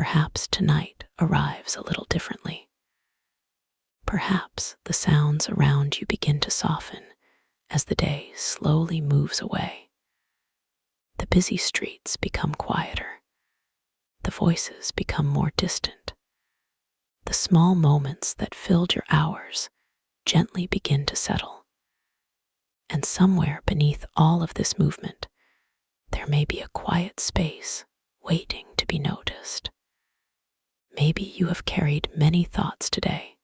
perhaps tonight arrives a little differently. Perhaps the sounds around you begin to soften as the day slowly moves away. The busy streets become quieter. The voices become more distant. The small moments that filled your hours gently begin to settle. And somewhere beneath all of this movement, there may be a quiet space waiting to be noticed. Maybe you have carried many thoughts today.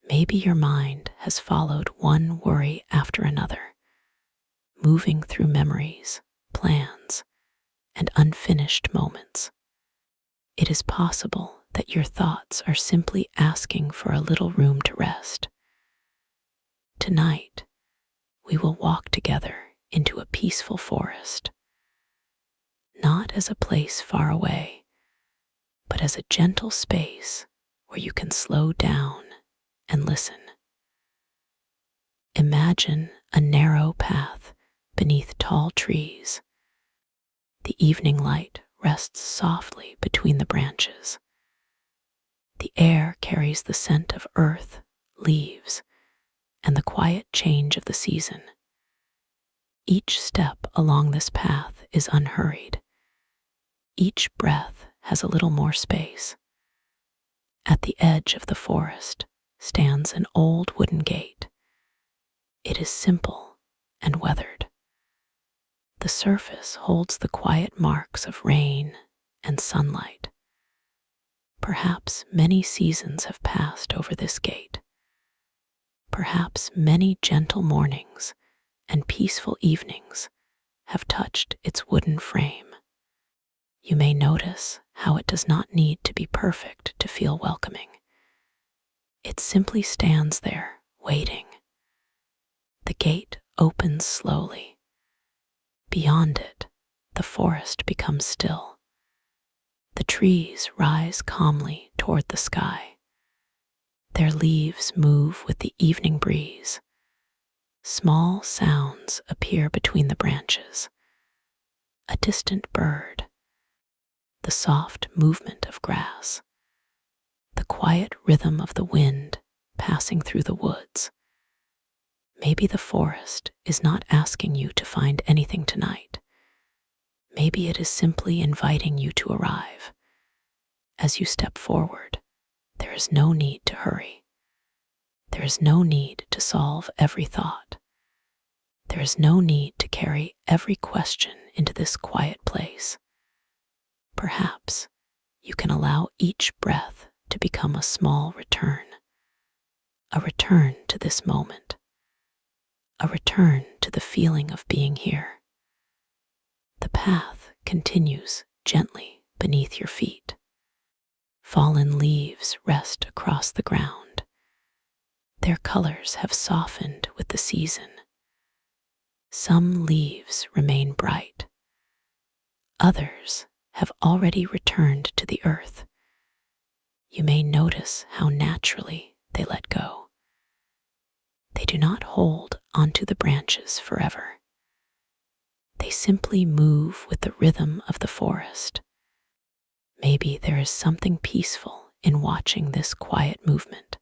Maybe your mind has followed one worry after another, moving through memories, plans, and unfinished moments. It is possible that your thoughts are simply asking for a little room to rest. Tonight, we will walk together into a peaceful forest, not as a place far away, but as a gentle space where you can slow down and listen. Imagine a narrow path beneath tall trees. The evening light rests softly between the branches. The air carries the scent of earth, leaves, and the quiet change of the season. Each step along this path is unhurried. Each breath has a little more space. At the edge of the forest stands an old wooden gate. It is simple and weathered. The surface holds the quiet marks of rain and sunlight. Perhaps many seasons have passed over this gate. Perhaps many gentle mornings and peaceful evenings have touched its wooden frame. You may notice how it does not need to be perfect to feel welcoming. It simply stands there, waiting. The gate opens slowly. Beyond it, the forest becomes still. The trees rise calmly toward the sky. Their leaves move with the evening breeze. Small sounds appear between the branches. A distant bird, the soft movement of grass, the quiet rhythm of the wind passing through the woods. Maybe the forest is not asking you to find anything tonight. Maybe it is simply inviting you to arrive. As you step forward, there is no need to hurry. There is no need to solve every thought. There is no need to carry every question into this quiet place. Perhaps you can allow each breath to become a small return. A return to this moment. A return to the feeling of being here. The path continues gently beneath your feet. Fallen leaves rest across the ground. Their colors have softened with the season. Some leaves remain bright. Others have already returned to the earth. You may notice how naturally they let go. They do not hold onto the branches forever. They simply move with the rhythm of the forest. Maybe there is something peaceful in watching this quiet movement.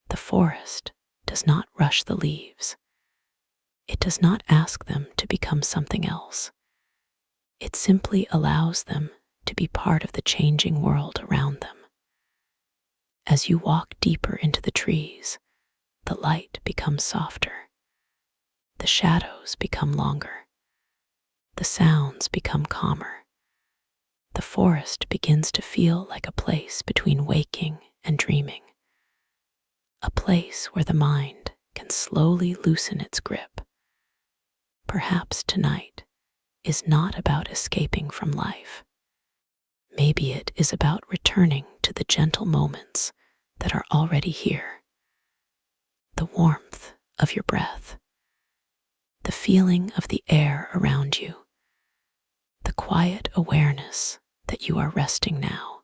The forest does not rush the leaves. It does not ask them to become something else. It simply allows them to be part of the changing world around them. As you walk deeper into the trees, the light becomes softer. The shadows become longer. The sounds become calmer. The forest begins to feel like a place between waking and dreaming. A place where the mind can slowly loosen its grip. Perhaps tonight is not about escaping from life. Maybe it is about returning to the gentle moments that are already here. The warmth of your breath, the feeling of the air around you, the quiet awareness that you are resting now.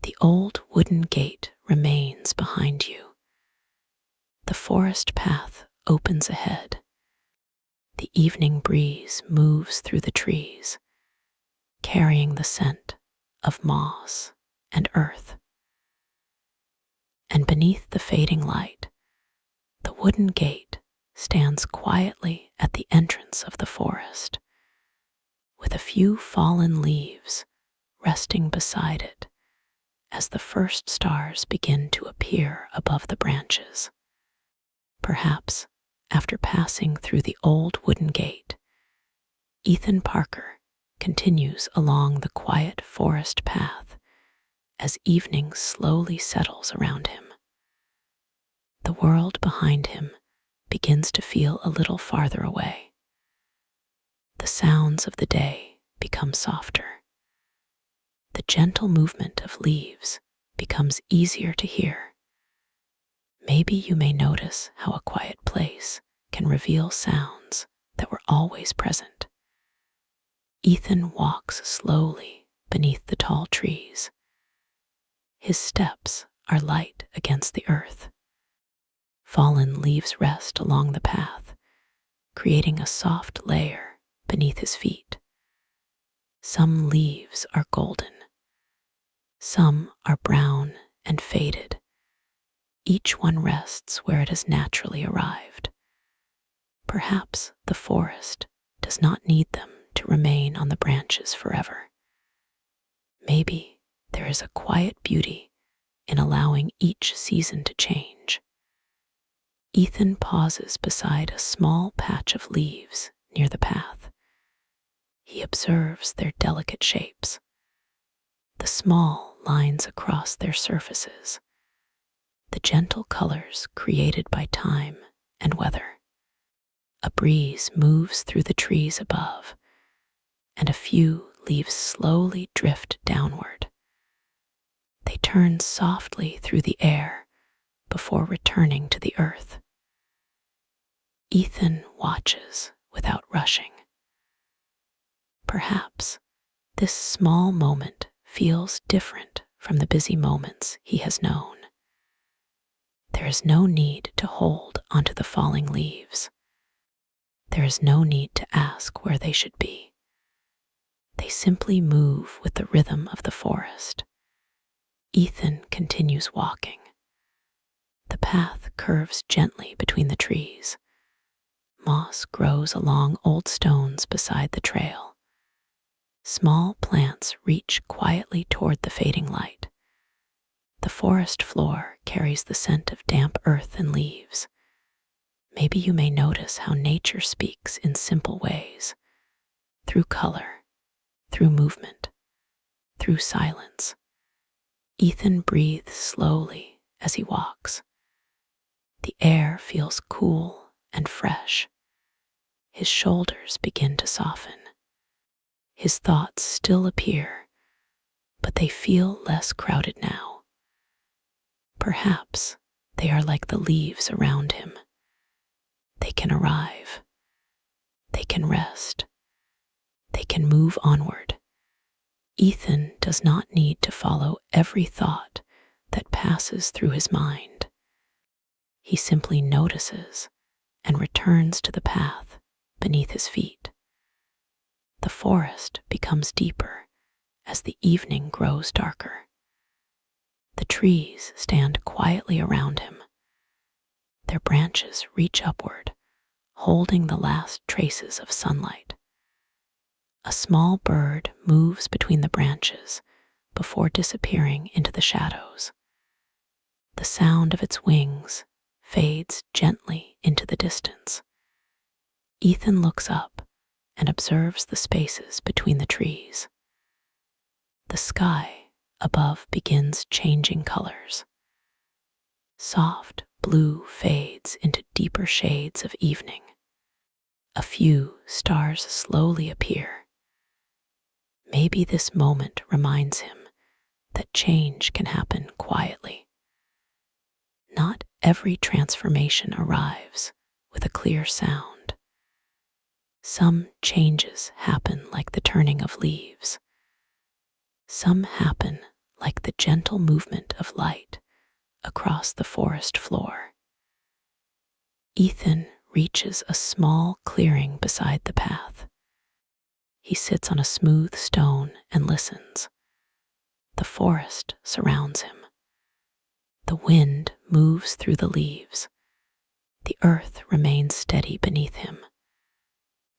The old wooden gate remains behind you. The forest path opens ahead. The evening breeze moves through the trees. carrying the scent of moss and earth. And beneath the fading light, the wooden gate stands quietly at the entrance of the forest, with a few fallen leaves resting beside it as the first stars begin to appear above the branches. Perhaps after passing through the old wooden gate, Ethan Parker continues along the quiet forest path as evening slowly settles around him. The world behind him begins to feel a little farther away. The sounds of the day become softer. The gentle movement of leaves becomes easier to hear. Maybe you may notice how a quiet place can reveal sounds that were always present. Ethan walks slowly beneath the tall trees. His steps are light against the earth. Fallen leaves rest along the path, creating a soft layer beneath his feet. Some leaves are golden. Some are brown and faded. Each one rests where it has naturally arrived. Perhaps the forest does not need them to remain on the branches forever. Maybe there is a quiet beauty in allowing each season to change. Ethan pauses beside a small patch of leaves near the path. He observes their delicate shapes, the small lines across their surfaces, the gentle colors created by time and weather. A breeze moves through the trees above, and a few leaves slowly drift downward. They turn softly through the air before returning to the earth. Ethan watches without rushing. Perhaps this small moment feels different from the busy moments he has known. There is no need to hold onto the falling leaves. There is no need to ask where they should be. They simply move with the rhythm of the forest. Ethan continues walking. The path curves gently between the trees. Moss grows along old stones beside the trail. Small plants reach quietly toward the fading light. The forest floor carries the scent of damp earth and leaves. Maybe you may notice how nature speaks in simple ways, through color, through movement, through silence. Ethan breathes slowly as he walks. The air feels cool and fresh. His shoulders begin to soften. His thoughts still appear, but they feel less crowded now. Perhaps they are like the leaves around him. They can arrive. They can rest. They can move onward. Ethan does not need to follow every thought that passes through his mind. He simply notices and returns to the path beneath his feet. The forest becomes deeper as the evening grows darker. The trees stand quietly around him. Their branches reach upward, holding the last traces of sunlight. A small bird moves between the branches before disappearing into the shadows. The sound of its wings fades gently into the distance. Ethan looks up and observes the spaces between the trees. The sky above begins changing colors. Soft blue fades into deeper shades of evening. A few stars slowly appear. Maybe this moment reminds him that change can happen quietly. Not every transformation arrives with a clear sound. Some changes happen like the turning of leaves. Some happen like the gentle movement of light across the forest floor. Ethan reaches a small clearing beside the path. He sits on a smooth stone and listens. The forest surrounds him. The wind moves through the leaves. The earth remains steady beneath him.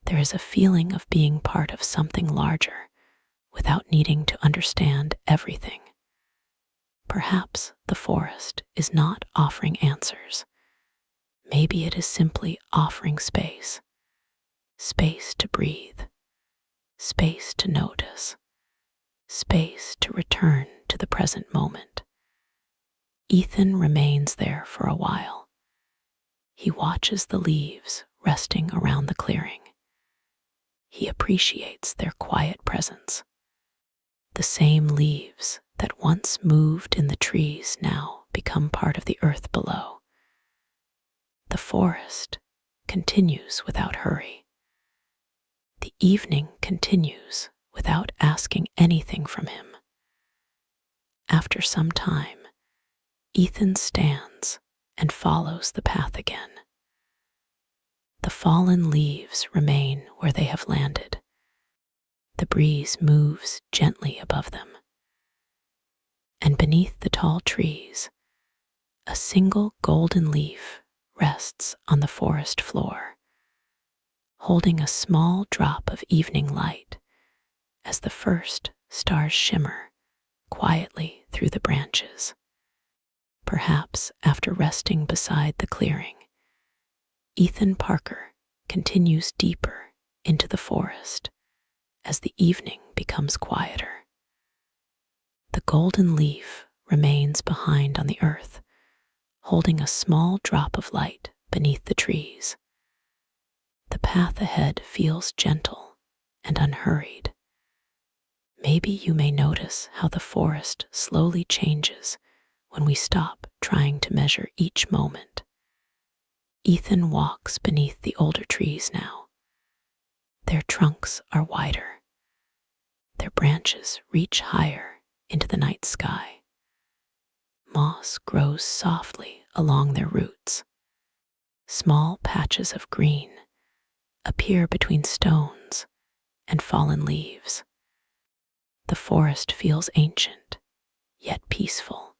There is a feeling of being part of something larger without needing to understand everything. Perhaps the forest is not offering answers. Maybe it is simply offering space. Space to breathe. Space to notice. Space to return to the present moment. Ethan remains there for a while. He watches the leaves resting around the clearing. He appreciates their quiet presence. The same leaves that once moved in the trees now become part of the earth below. The forest continues without hurry. The evening continues without asking anything from him. After some time, Ethan stands and follows the path again. The fallen leaves remain where they have landed. The breeze moves gently above them. And beneath the tall trees, a single golden leaf rests on the forest floor, holding a small drop of evening light as the first stars shimmer quietly through the branches. Perhaps after resting beside the clearing, Ethan Parker continues deeper into the forest as the evening becomes quieter. The golden leaf remains behind on the earth, holding a small drop of light beneath the trees. The path ahead feels gentle and unhurried. Maybe you may notice how the forest slowly changes when we stop trying to measure each moment. Ethan walks beneath the older trees now. Their trunks are wider. Their branches reach higher into the night sky. Moss grows softly along their roots. Small patches of green appear between stones and fallen leaves. The forest feels ancient, yet peaceful.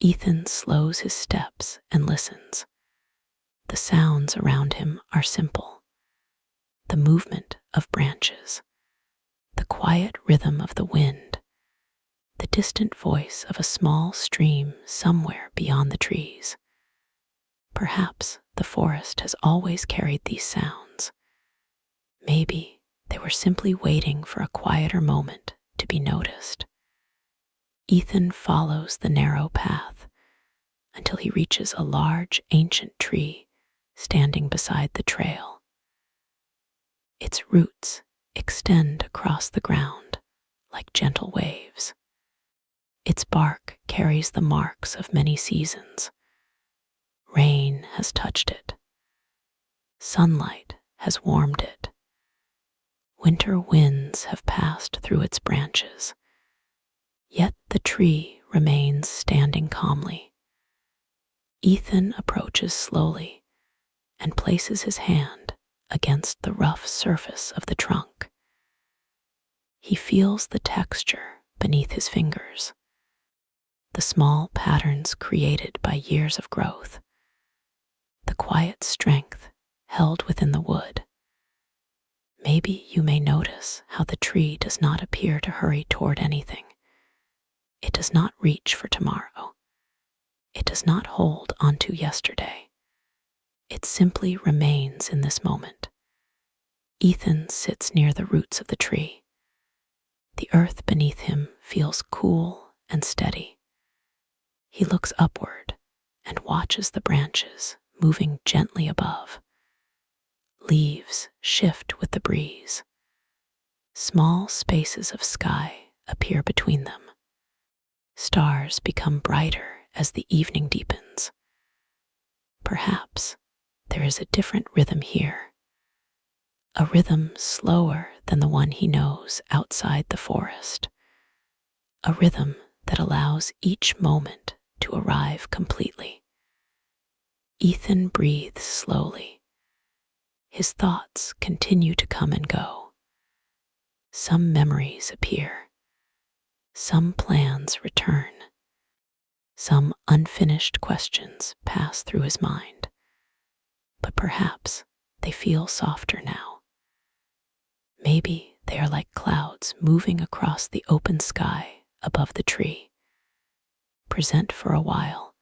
Ethan slows his steps and listens. The sounds around him are simple. The movement of branches, the quiet rhythm of the wind, the distant voice of a small stream somewhere beyond the trees. Perhaps the forest has always carried these sounds. Maybe they were simply waiting for a quieter moment to be noticed. Ethan follows the narrow path until he reaches a large ancient tree standing beside the trail. Its roots extend across the ground like gentle waves. Its bark carries the marks of many seasons. Rain has touched it. Sunlight has warmed it. Winter winds have passed through its branches. Yet the tree remains standing calmly. Ethan approaches slowly and places his hand against the rough surface of the trunk. He feels the texture beneath his fingers, the small patterns created by years of growth, the quiet strength held within the wood. Maybe you may notice how the tree does not appear to hurry toward anything. It does not reach for tomorrow. It does not hold onto yesterday. It simply remains in this moment. Ethan sits near the roots of the tree. The earth beneath him feels cool and steady. He looks upward and watches the branches moving gently above. Leaves shift with the breeze. Small spaces of sky appear between them. Stars become brighter as the evening deepens. Perhaps there is a different rhythm here, a rhythm slower than the one he knows outside the forest, a rhythm that allows each moment to arrive completely. Ethan breathes slowly. His thoughts continue to come and go. Some memories appear, some plans return, some unfinished questions pass through his mind, but perhaps they feel softer now. Maybe they are like clouds moving across the open sky above the tree, present for a while,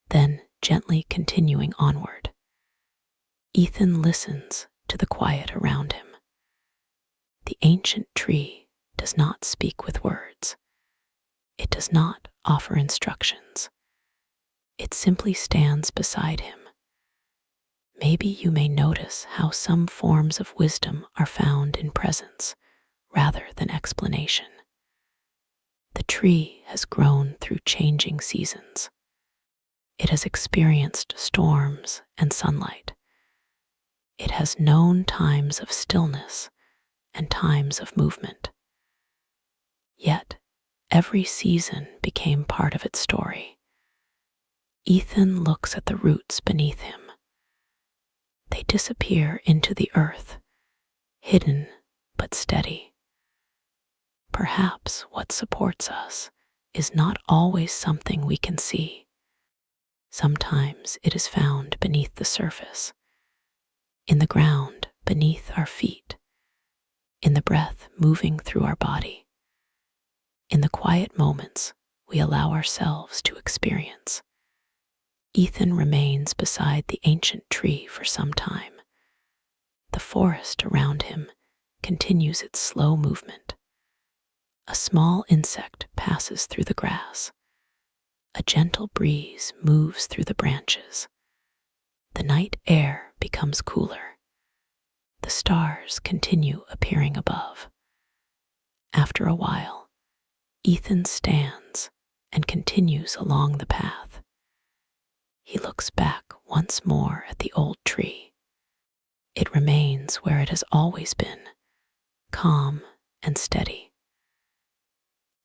then gently continuing onward. Ethan listens to the quiet around him. The ancient tree does not speak with words. It does not offer instructions. It simply stands beside him. Maybe you may notice how some forms of wisdom are found in presence rather than explanation. The tree has grown through changing seasons. It has experienced storms and sunlight. It has known times of stillness and times of movement. Yet, every season became part of its story. Ethan looks at the roots beneath him. They disappear into the earth, hidden but steady. Perhaps what supports us is not always something we can see. Sometimes it is found beneath the surface, in the ground beneath our feet, in the breath moving through our body, in the quiet moments we allow ourselves to experience. Ethan remains beside the ancient tree for some time. The forest around him continues its slow movement. A small insect passes through the grass. A gentle breeze moves through the branches. The night air becomes cooler. The stars continue appearing above. After a while, Ethan stands and continues along the path. He looks back once more at the old tree. It remains where it has always been, calm and steady.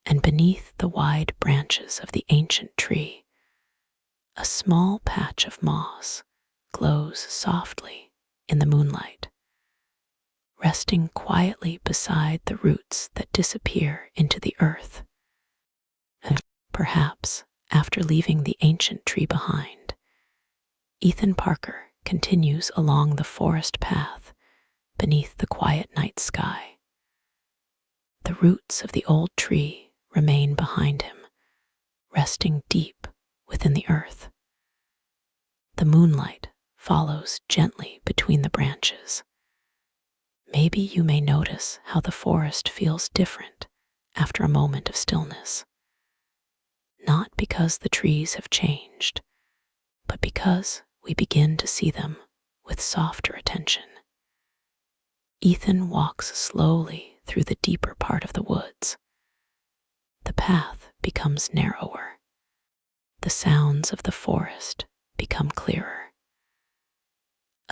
And beneath the wide branches of the ancient tree, a small patch of moss glows softly in the moonlight, resting quietly beside the roots that disappear into the earth. And perhaps after leaving the ancient tree behind, Ethan Parker continues along the forest path beneath the quiet night sky. The roots of the old tree remain behind him, resting deep within the earth. The moonlight follows gently between the branches. Maybe you may notice how the forest feels different after a moment of stillness. Not because the trees have changed, but because we begin to see them with softer attention. Ethan walks slowly through the deeper part of the woods. The path becomes narrower. The sounds of the forest become clearer.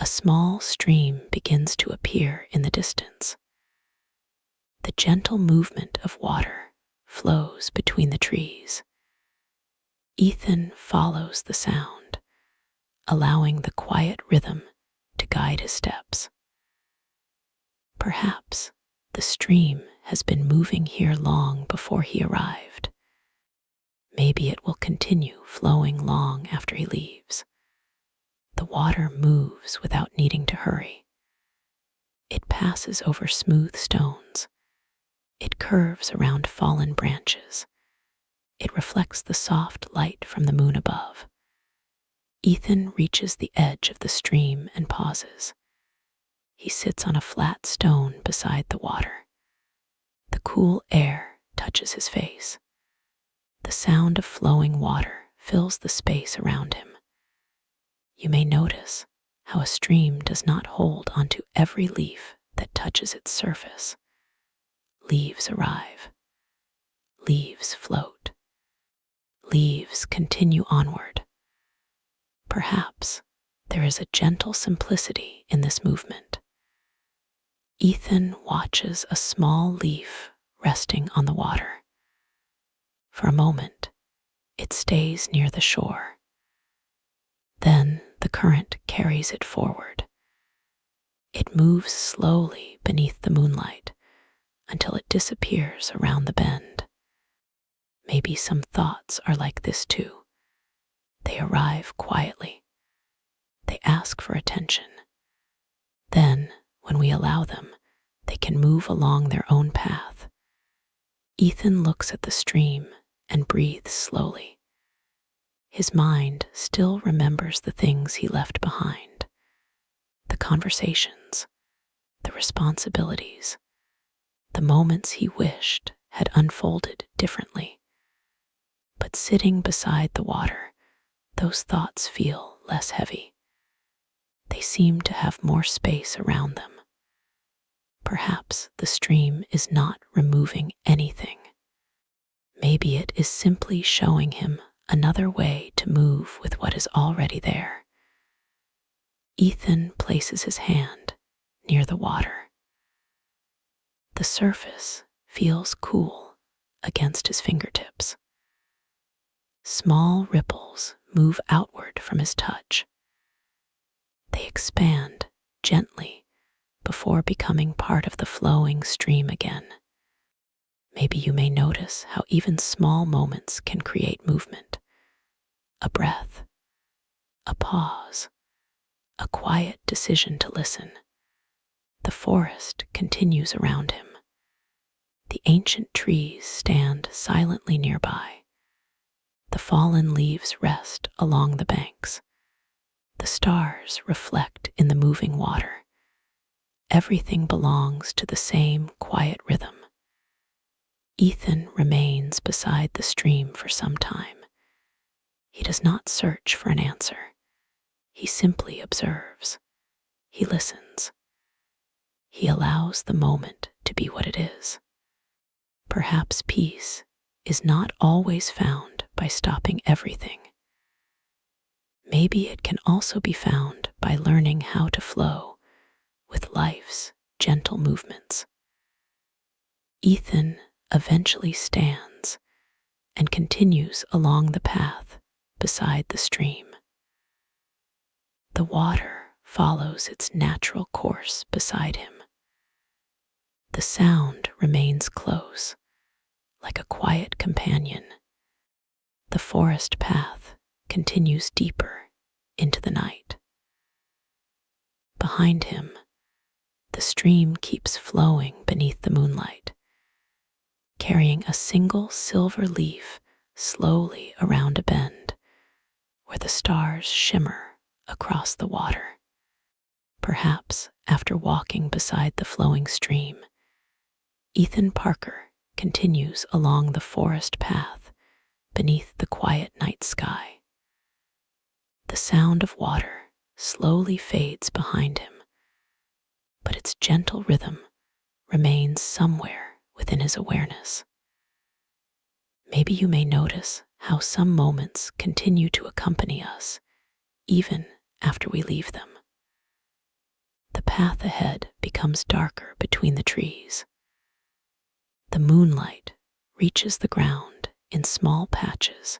A small stream begins to appear in the distance. The gentle movement of water flows between the trees. Ethan follows the sound, allowing the quiet rhythm to guide his steps. Perhaps the stream has been moving here long before he arrived. Maybe it will continue flowing long after he leaves. The water moves without needing to hurry. It passes over smooth stones. It curves around fallen branches. It reflects the soft light from the moon above. Ethan reaches the edge of the stream and pauses. He sits on a flat stone beside the water. The cool air touches his face. The sound of flowing water fills the space around him. You may notice how a stream does not hold onto every leaf that touches its surface. Leaves arrive. Leaves float. Leaves continue onward. Perhaps there is a gentle simplicity in this movement. Ethan watches a small leaf resting on the water. For a moment, it stays near the shore. Then the current carries it forward. It moves slowly beneath the moonlight until it disappears around the bend. Maybe some thoughts are like this too. They arrive quietly. They ask for attention. Then, when we allow them, they can move along their own path. Ethan looks at the stream and breathes slowly. His mind still remembers the things he left behind, the conversations, the responsibilities, the moments he wished had unfolded differently. But sitting beside the water, those thoughts feel less heavy. They seem to have more space around them. Perhaps the stream is not removing anything. Maybe it is simply showing him another way to move with what is already there. Ethan places his hand near the water. The surface feels cool against his fingertips. Small ripples move outward from his touch. They expand gently before becoming part of the flowing stream again. Maybe you may notice how even small moments can create movement. A breath, a pause, a quiet decision to listen. The forest continues around him. The ancient trees stand silently nearby. The fallen leaves rest along the banks. The stars reflect in the moving water. Everything belongs to the same quiet rhythm. Ethan remains beside the stream for some time. He does not search for an answer. He simply observes. He listens. He allows the moment to be what it is. Perhaps peace is not always found by stopping everything. Maybe it can also be found by learning how to flow with life's gentle movements. Ethan eventually stands and continues along the path beside the stream. The water follows its natural course beside him. The sound remains close, like a quiet companion. The forest path continues deeper into the night. Behind him, the stream keeps flowing beneath the moonlight, carrying a single silver leaf slowly around a bend where the stars shimmer across the water. Perhaps after walking beside the flowing stream, Ethan Parker continues along the forest path beneath the quiet night sky. The sound of water slowly fades behind him, but its gentle rhythm remains somewhere within his awareness. Maybe you may notice how some moments continue to accompany us even after we leave them. The path ahead becomes darker between the trees. The moonlight reaches the ground in small patches,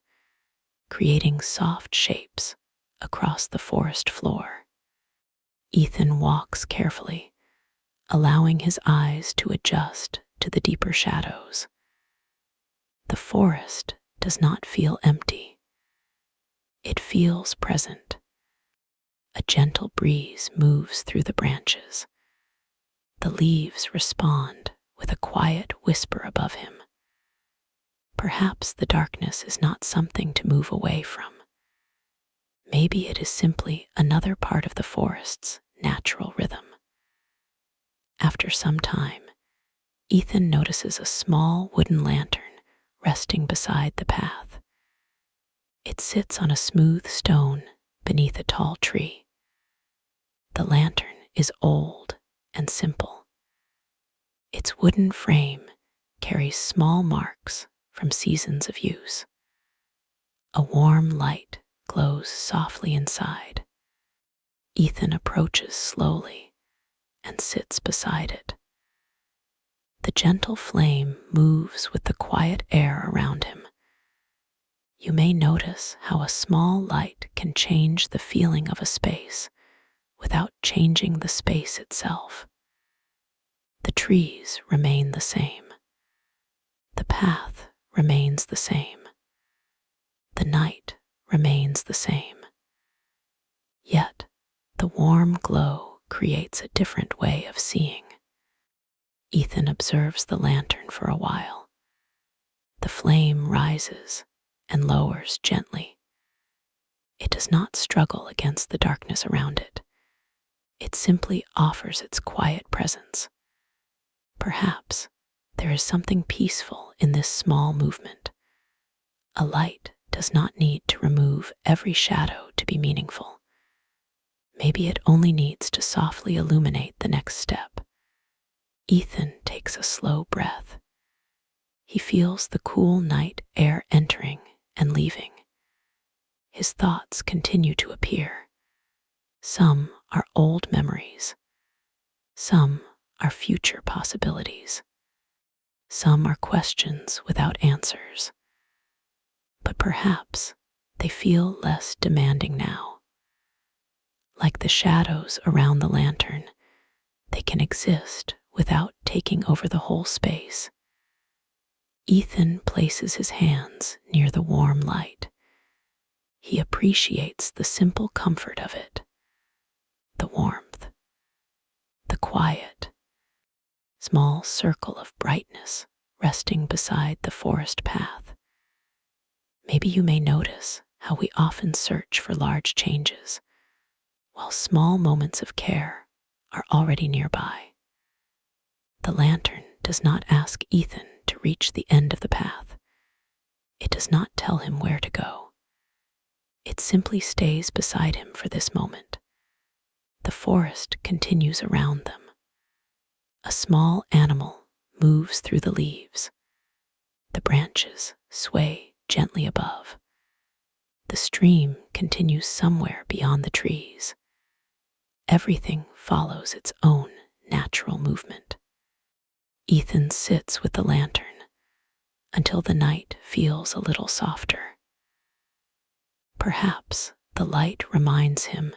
creating soft shapes across the forest floor. Ethan walks carefully, allowing his eyes to adjust to the deeper shadows. The forest does not feel empty. It feels present. A gentle breeze moves through the branches. The leaves respond with a quiet whisper above him. Perhaps the darkness is not something to move away from. Maybe it is simply another part of the forest's natural rhythm. After some time, Ethan notices a small wooden lantern resting beside the path. It sits on a smooth stone beneath a tall tree. The lantern is old and simple. Its wooden frame carries small marks from seasons of use. A warm light glows softly inside. Ethan approaches slowly and sits beside it. The gentle flame moves with the quiet air around him. You may notice how a small light can change the feeling of a space without changing the space itself. The trees remain the same. The path remains the same. The night remains the same. Yet, the warm glow creates a different way of seeing. Ethan observes the lantern for a while. The flame rises and lowers gently. It does not struggle against the darkness around it. It simply offers its quiet presence. Perhaps there is something peaceful in this small movement. A light does not need to remove every shadow to be meaningful. Maybe it only needs to softly illuminate the next step. Ethan takes a slow breath. He feels the cool night air entering and leaving. His thoughts continue to appear. Some are old memories. Some are future possibilities. Some are questions without answers. But perhaps they feel less demanding now. Like the shadows around the lantern, they can exist without taking over the whole space. Ethan places his hands near the warm light. He appreciates the simple comfort of it, the warmth, the quiet, small circle of brightness resting beside the forest path. Maybe you may notice how we often search for large changes, while small moments of care are already nearby. The lantern does not ask Ethan to reach the end of the path. It does not tell him where to go. It simply stays beside him for this moment. The forest continues around them. A small animal moves through the leaves. The branches sway gently above. The stream continues somewhere beyond the trees. Everything follows its own natural movement. Ethan sits with the lantern until the night feels a little softer. Perhaps the light reminds him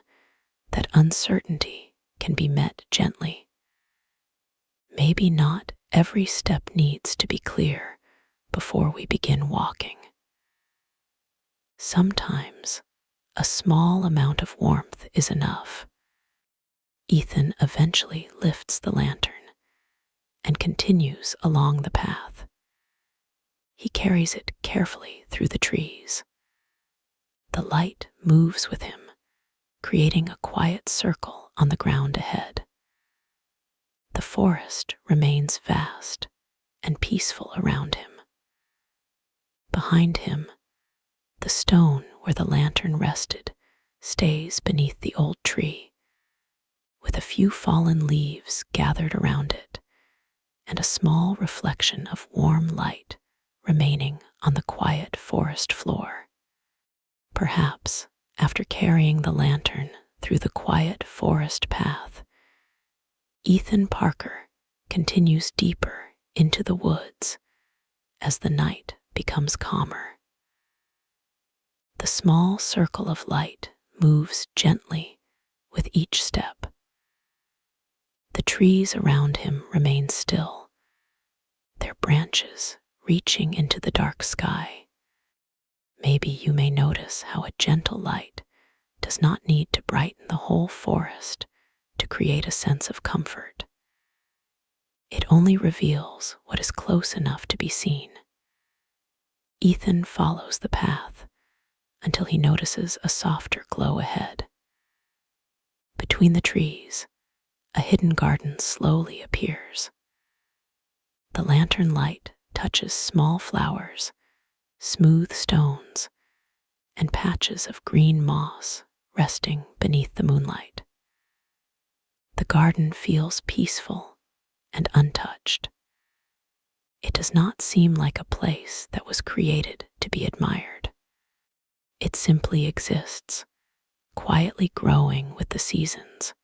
that uncertainty can be met gently. Maybe not every step needs to be clear before we begin walking. Sometimes a small amount of warmth is enough. Ethan eventually lifts the lantern and continues along the path. He carries it carefully through the trees. The light moves with him, creating a quiet circle on the ground ahead. The forest remains vast and peaceful around him. Behind him, the stone where the lantern rested stays beneath the old tree, with a few fallen leaves gathered around it and a small reflection of warm light remaining on the quiet forest floor. Perhaps after carrying the lantern through the quiet forest path, Ethan Parker continues deeper into the woods as the night becomes calmer. The small circle of light moves gently with each step. The trees around him remain still, their branches reaching into the dark sky. Maybe you may notice how a gentle light does not need to brighten the whole forest to create a sense of comfort. It only reveals what is close enough to be seen. Ethan follows the path until he notices a softer glow ahead. Between the trees, a hidden garden slowly appears. The lantern light touches small flowers, smooth stones, and patches of green moss resting beneath the moonlight. The garden feels peaceful and untouched. It does not seem like a place that was created to be admired. It simply exists, quietly growing with the seasons.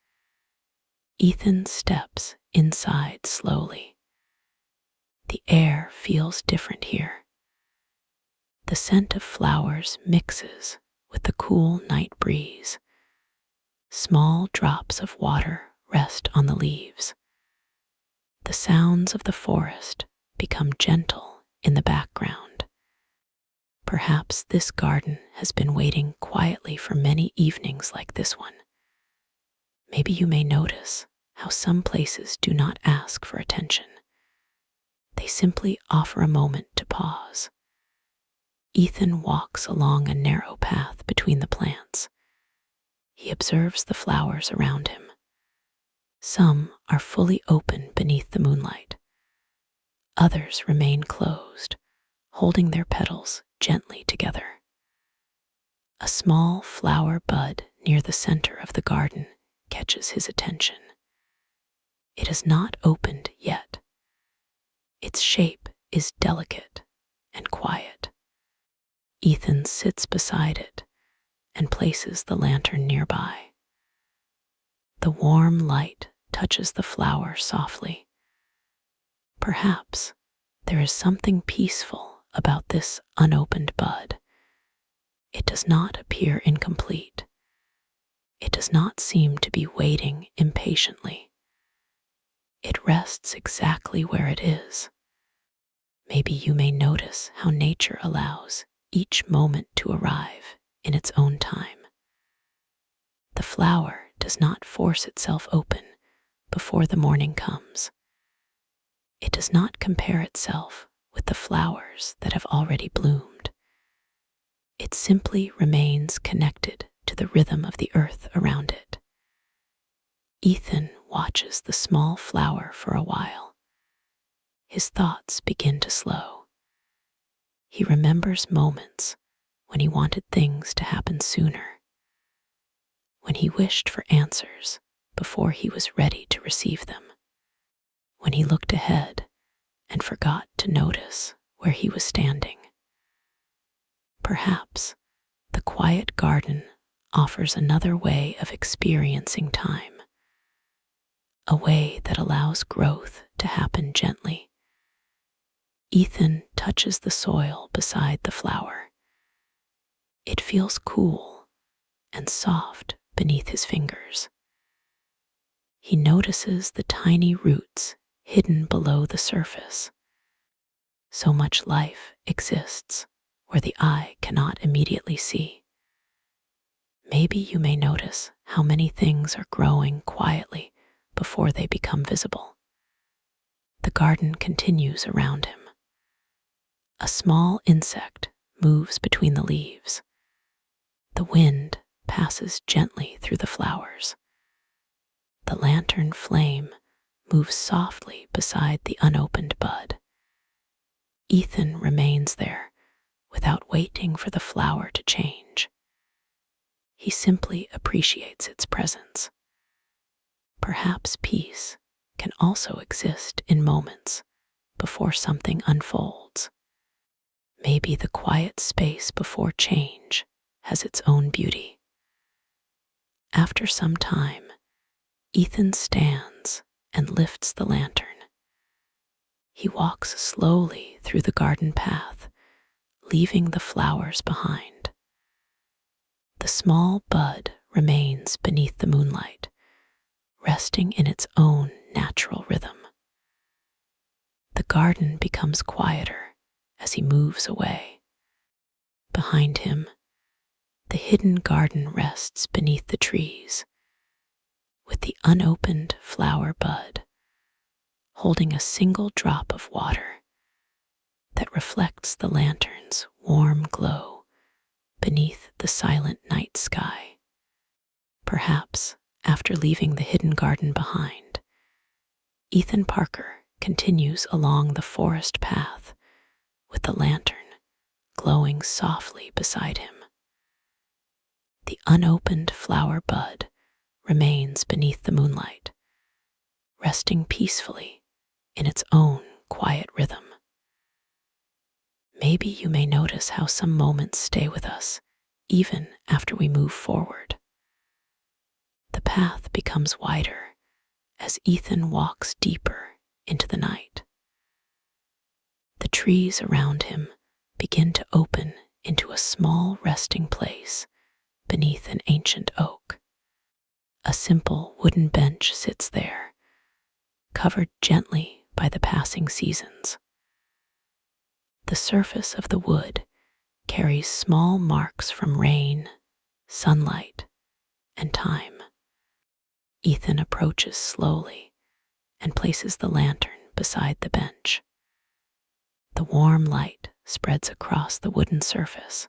Ethan steps inside slowly. The air feels different here. The scent of flowers mixes with the cool night breeze. Small drops of water rest on the leaves. The sounds of the forest become gentle in the background. Perhaps this garden has been waiting quietly for many evenings like this one. Maybe you may notice how some places do not ask for attention. They simply offer a moment to pause. Ethan walks along a narrow path between the plants. He observes the flowers around him. Some are fully open beneath the moonlight. Others remain closed, holding their petals gently together. A small flower bud near the center of the garden catches his attention. It is not opened yet. Its shape is delicate and quiet. Ethan sits beside it and places the lantern nearby. The warm light touches the flower softly. Perhaps there is something peaceful about this unopened bud. It does not appear incomplete. It does not seem to be waiting impatiently. It rests exactly where it is. Maybe you may notice how nature allows each moment to arrive in its own time. The flower does not force itself open before the morning comes. It does not compare itself with the flowers that have already bloomed. It simply remains connected to the rhythm of the earth around it. Ethan watches the small flower for a while. His thoughts begin to slow. He remembers moments when he wanted things to happen sooner, when he wished for answers before he was ready to receive them, when he looked ahead and forgot to notice where he was standing. Perhaps the quiet garden offers another way of experiencing time, a way that allows growth to happen gently. Ethan touches the soil beside the flower. It feels cool and soft beneath his fingers. He notices the tiny roots hidden below the surface. So much life exists where the eye cannot immediately see. Maybe you may notice how many things are growing quietly before they become visible. The garden continues around him. A small insect moves between the leaves. The wind passes gently through the flowers. The lantern flame moves softly beside the unopened bud. Ethan remains there without waiting for the flower to change. He simply appreciates its presence. Perhaps peace can also exist in moments before something unfolds. Maybe the quiet space before change has its own beauty. After some time, Ethan stands and lifts the lantern. He walks slowly through the garden path, leaving the flowers behind. The small bud remains beneath the moonlight, resting in its own natural rhythm. The garden becomes quieter as he moves away. Behind him, the hidden garden rests beneath the trees, with the unopened flower bud holding a single drop of water that reflects the lantern's warm glow beneath the silent night sky. Perhaps after leaving the hidden garden behind, Ethan Parker continues along the forest path with the lantern glowing softly beside him. The unopened flower bud remains beneath the moonlight, resting peacefully in its own quiet rhythm. Maybe you may notice how some moments stay with us even after we move forward. The path becomes wider as Ethan walks deeper into the night. The trees around him begin to open into a small resting place beneath an ancient oak. A simple wooden bench sits there, covered gently by the passing seasons. The surface of the wood carries small marks from rain, sunlight, and time. Ethan approaches slowly and places the lantern beside the bench. The warm light spreads across the wooden surface.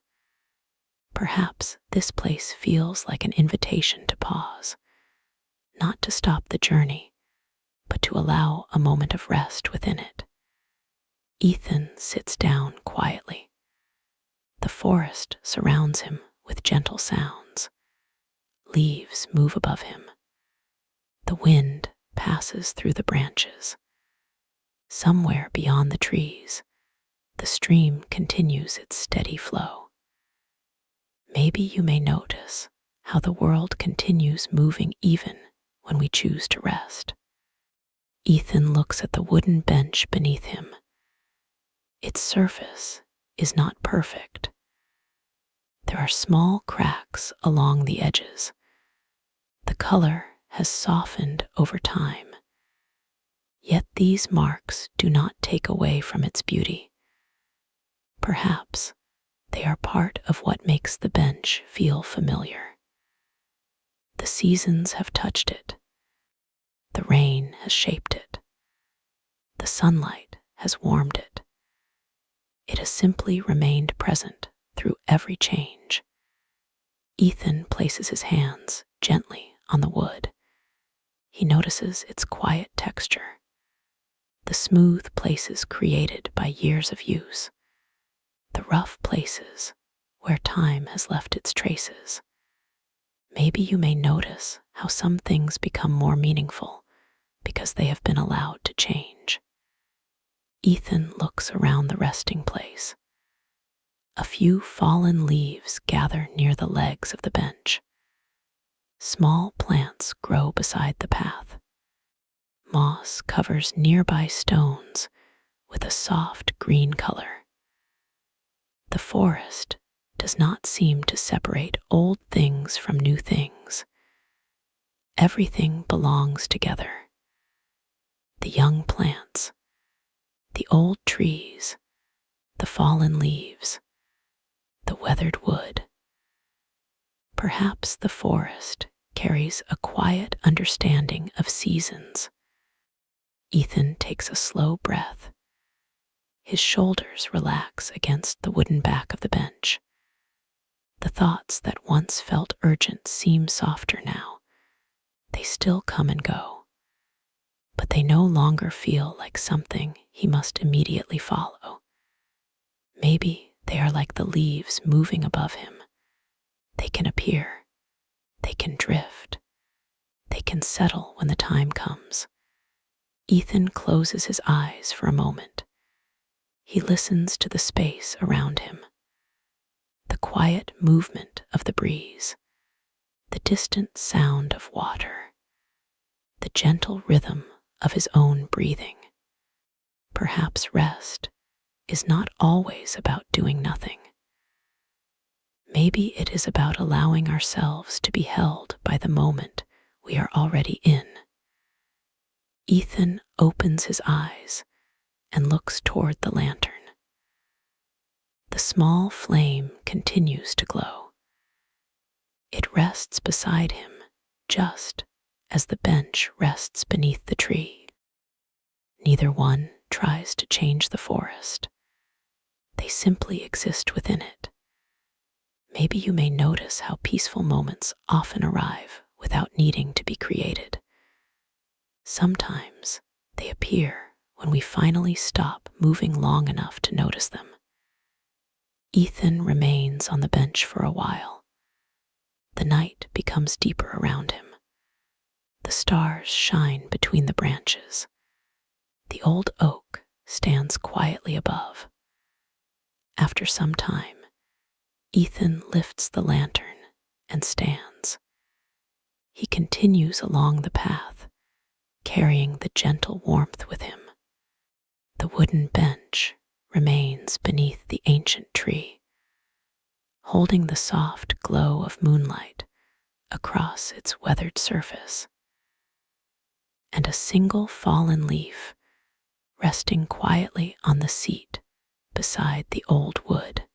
Perhaps this place feels like an invitation to pause, not to stop the journey, but to allow a moment of rest within it. Ethan sits down quietly. The forest surrounds him with gentle sounds. Leaves move above him. The wind passes through the branches. Somewhere beyond the trees, the stream continues its steady flow. Maybe you may notice how the world continues moving even when we choose to rest. Ethan looks at the wooden bench beneath him. Its surface is not perfect. There are small cracks along the edges. The color has softened over time. Yet these marks do not take away from its beauty. Perhaps they are part of what makes the bench feel familiar. The seasons have touched it. The rain has shaped it. The sunlight has warmed it. It has simply remained present through every change. Ethan places his hands gently on the wood. He notices its quiet texture, the smooth places created by years of use, the rough places where time has left its traces. Maybe you may notice how some things become more meaningful because they have been allowed to change. Ethan looks around the resting place. A few fallen leaves gather near the legs of the bench. Small plants grow beside the path. Moss covers nearby stones with a soft green color. The forest does not seem to separate old things from new things. Everything belongs together. The young plants, the old trees, the fallen leaves, the weathered wood. Perhaps the forest carries a quiet understanding of seasons. Ethan takes a slow breath. His shoulders relax against the wooden back of the bench. The thoughts that once felt urgent seem softer now. They still come and go, but they no longer feel like something he must immediately follow. Maybe they are like the leaves moving above him. They can appear, they can drift, they can settle when the time comes. Ethan closes his eyes for a moment. He listens to the space around him, the quiet movement of the breeze, the distant sound of water, the gentle rhythm of his own breathing. Perhaps rest is not always about doing nothing. Maybe it is about allowing ourselves to be held by the moment we are already in. Ethan opens his eyes and looks toward the lantern. The small flame continues to glow. It rests beside him just as the bench rests beneath the tree. Neither one tries to change the forest. They simply exist within it. Maybe you may notice how peaceful moments often arrive without needing to be created. Sometimes they appear when we finally stop moving long enough to notice them. Ethan remains on the bench for a while. The night becomes deeper around him. The stars shine between the branches. The old oak stands quietly above. After some time, Ethan lifts the lantern and stands. He continues along the path, carrying the gentle warmth with him. The wooden bench remains beneath the ancient tree, holding the soft glow of moonlight across its weathered surface. And a single fallen leaf resting quietly on the seat beside the old wood.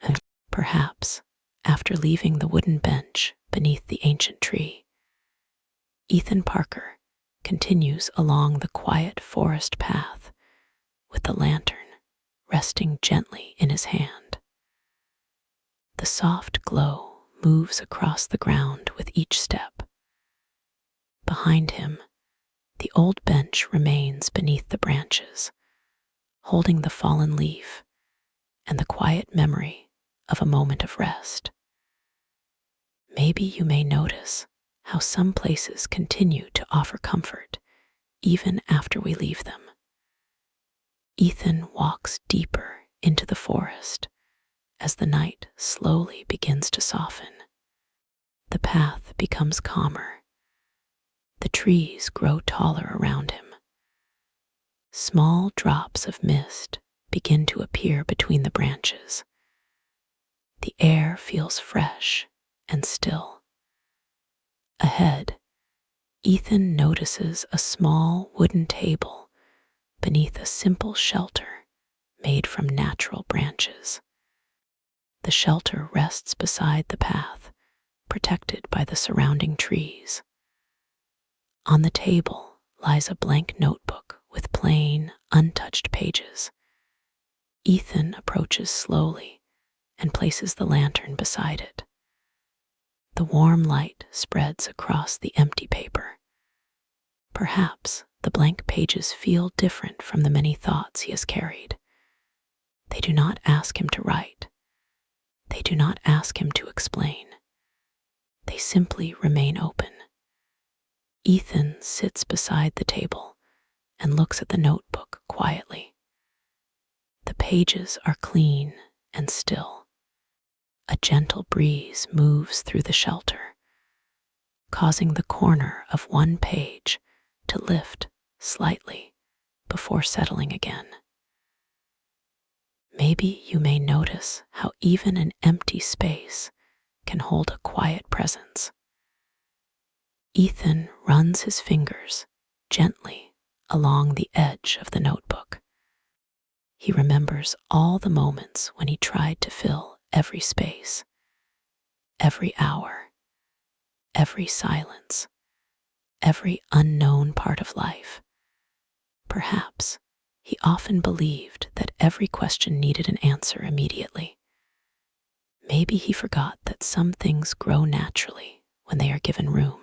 And perhaps, after leaving the wooden bench beneath the ancient tree, Ethan Parker continues along the quiet forest path with the lantern resting gently in his hand. The soft glow moves across the ground with each step. Behind him, the old bench remains beneath the branches, holding the fallen leaf and the quiet memory of a moment of rest. Maybe you may notice how some places continue to offer comfort even after we leave them. Ethan walks deeper into the forest as the night slowly begins to soften. The path becomes calmer. The trees grow taller around him. Small drops of mist begin to appear between the branches. The air feels fresh and still. Ahead, Ethan notices a small wooden table beneath a simple shelter made from natural branches. The shelter rests beside the path, protected by the surrounding trees. On the table lies a blank notebook with plain, untouched pages. Ethan approaches slowly and places the lantern beside it. The warm light spreads across the empty paper. Perhaps the blank pages feel different from the many thoughts he has carried. They do not ask him to write. They do not ask him to explain. They simply remain open. Ethan sits beside the table and looks at the notebook quietly. The pages are clean and still. A gentle breeze moves through the shelter, causing the corner of one page to lift slightly before settling again. Maybe you may notice how even an empty space can hold a quiet presence. Ethan runs his fingers gently along the edge of the notebook. He remembers all the moments when he tried to fill every space, every hour, every silence, every unknown part of life. Perhaps he often believed that every question needed an answer immediately. Maybe he forgot that some things grow naturally when they are given room.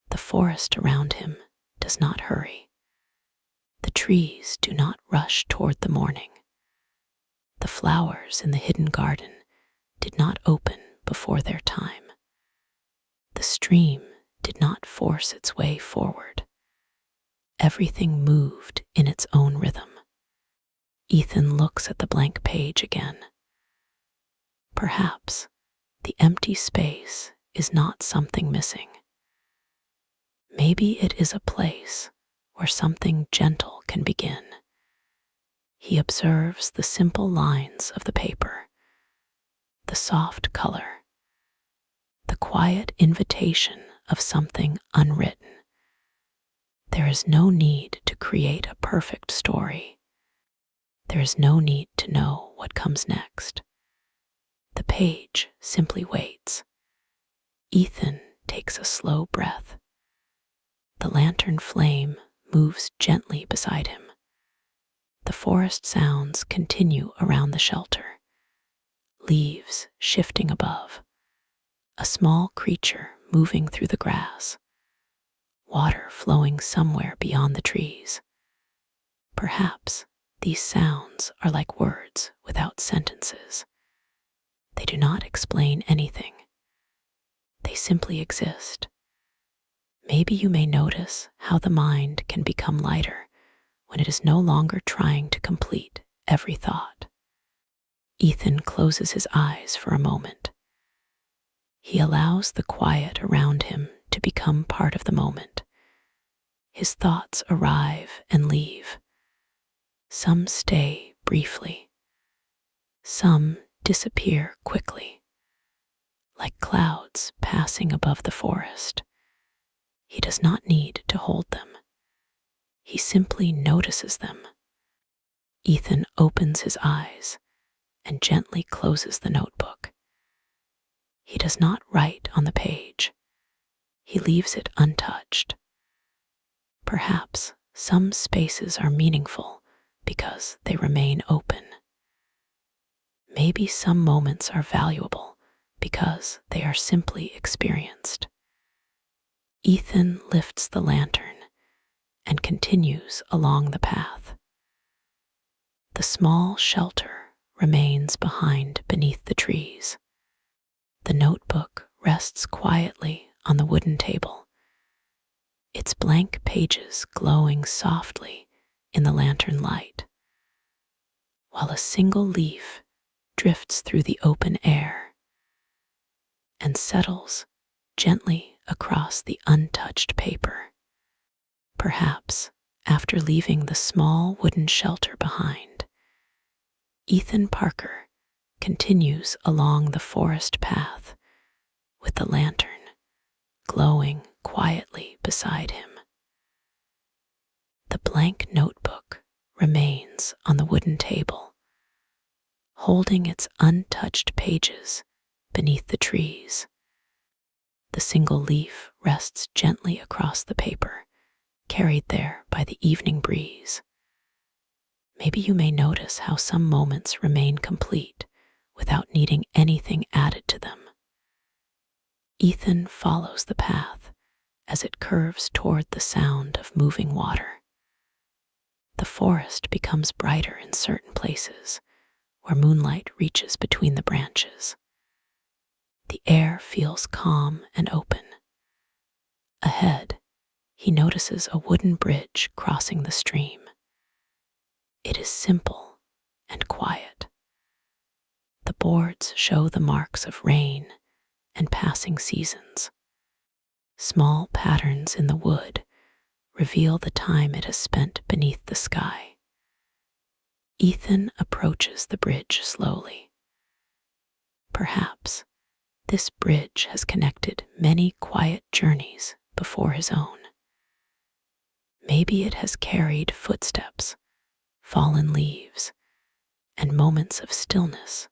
The forest around him does not hurry. The trees do not rush toward the morning. The flowers in the hidden garden did not open before their time. The stream did not force its way forward. Everything moved in its own rhythm. Ethan looks at the blank page again. Perhaps the empty space is not something missing. Maybe it is a place where something gentle can begin. He observes the simple lines of the paper, the soft color, the quiet invitation of something unwritten. There is no need to create a perfect story. There is no need to know what comes next. The page simply waits. Ethan takes a slow breath. The lantern flame moves gently beside him. The forest sounds continue around the shelter. Leaves shifting above. A small creature moving through the grass. Water flowing somewhere beyond the trees. Perhaps these sounds are like words without sentences. They do not explain anything. They simply exist. Maybe you may notice how the mind can become lighter when it is no longer trying to complete every thought. Ethan closes his eyes for a moment. He allows the quiet around him to become part of the moment. His thoughts arrive and leave. Some stay briefly. Some disappear quickly, like clouds passing above the forest. He does not need to hold them. He simply notices them. Ethan opens his eyes and gently closes the notebook. He does not write on the page. He leaves it untouched. Perhaps some spaces are meaningful because they remain open. Maybe some moments are valuable because they are simply experienced. Ethan lifts the lantern and continues along the path. The small shelter remains behind beneath the trees. The notebook rests quietly on the wooden table, its blank pages glowing softly in the lantern light, while a single leaf drifts through the open air and settles gently across the untouched paper. Perhaps after leaving the small wooden shelter behind, Ethan Parker continues along the forest path with the lantern glowing quietly beside him. The blank notebook remains on the wooden table, holding its untouched pages beneath the trees. The single leaf rests gently across the paper, carried there by the evening breeze. Maybe you may notice how some moments remain complete without needing anything added to them. Ethan follows the path as it curves toward the sound of moving water. The forest becomes brighter in certain places where moonlight reaches between the branches. The air feels calm and open. Ahead, he notices a wooden bridge crossing the stream. It is simple and quiet. The boards show the marks of rain and passing seasons. Small patterns in the wood reveal the time it has spent beneath the sky. Ethan approaches the bridge slowly. Perhaps this bridge has connected many quiet journeys before his own. Maybe it has carried footsteps, fallen leaves, and moments of stillness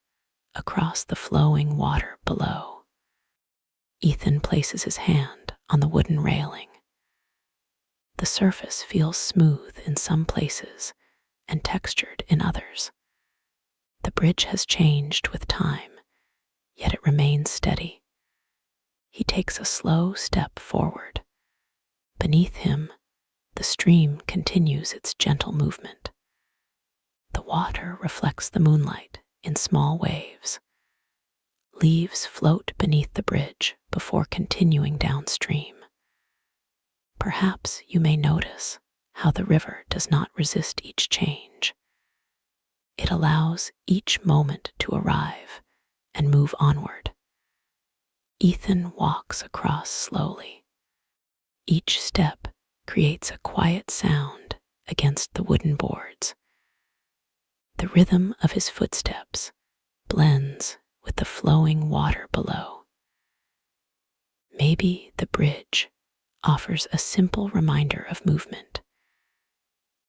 across the flowing water below. Ethan places his hand on the wooden railing. The surface feels smooth in some places and textured in others. The bridge has changed with time, yet it remains steady. He takes a slow step forward. Beneath him, the stream continues its gentle movement. The water reflects the moonlight in small waves. Leaves float beneath the bridge before continuing downstream. Perhaps you may notice how the river does not resist each change. It allows each moment to arrive and move onward. Ethan walks across slowly. Each step creates a quiet sound against the wooden boards. The rhythm of his footsteps blends with the flowing water below. Maybe the bridge offers a simple reminder of movement.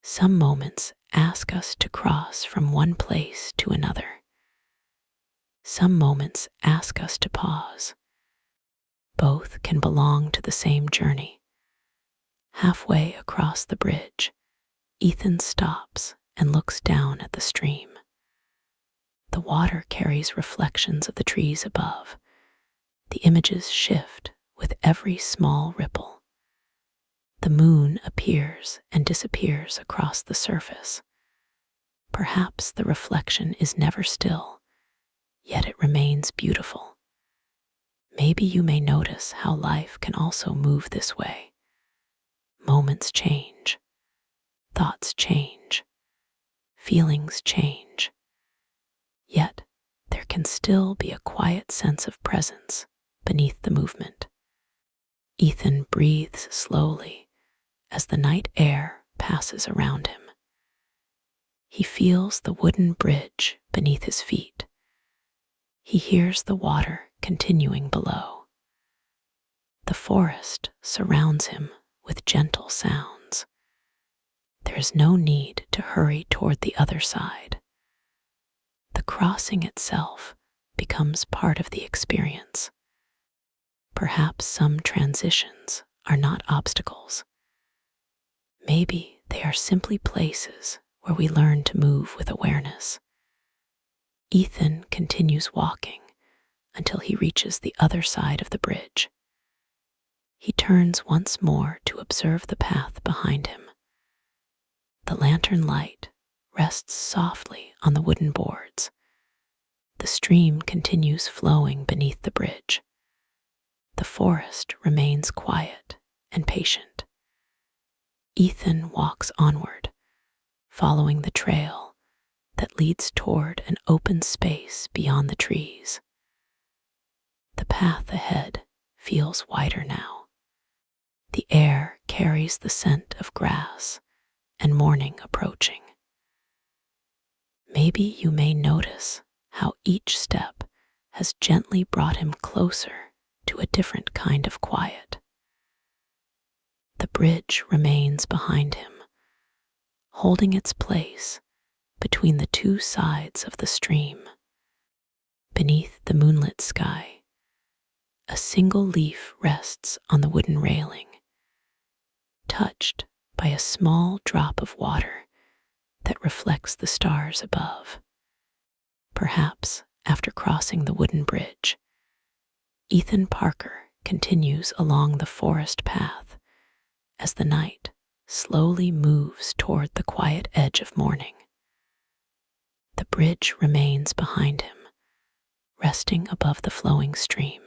Some moments ask us to cross from one place to another. Some moments ask us to pause. Both can belong to the same journey. Halfway across the bridge, Ethan stops and looks down at the stream. The water carries reflections of the trees above. The images shift with every small ripple. The moon appears and disappears across the surface. Perhaps the reflection is never still, yet it remains beautiful. Maybe you may notice how life can also move this way. Moments change, thoughts change, feelings change. Yet there can still be a quiet sense of presence beneath the movement. Ethan breathes slowly as the night air passes around him. He feels the wooden bridge beneath his feet. He hears the water continuing below. The forest surrounds him with gentle sounds. There is no need to hurry toward the other side. The crossing itself becomes part of the experience. Perhaps some transitions are not obstacles. Maybe they are simply places where we learn to move with awareness. Ethan continues walking until he reaches the other side of the bridge. He turns once more to observe the path behind him. The lantern light rests softly on the wooden boards. The stream continues flowing beneath the bridge. The forest remains quiet and patient. Ethan walks onward, following the trail that leads toward an open space beyond the trees. The path ahead feels wider now. The air carries the scent of grass and morning approaching. Maybe you may notice how each step has gently brought him closer to a different kind of quiet. The bridge remains behind him, holding its place between the two sides of the stream. Beneath the moonlit sky, a single leaf rests on the wooden railing, touched by a small drop of water that reflects the stars above. Perhaps after crossing the wooden bridge, Ethan Parker continues along the forest path as the night slowly moves toward the quiet edge of morning. The bridge remains behind him, resting above the flowing stream.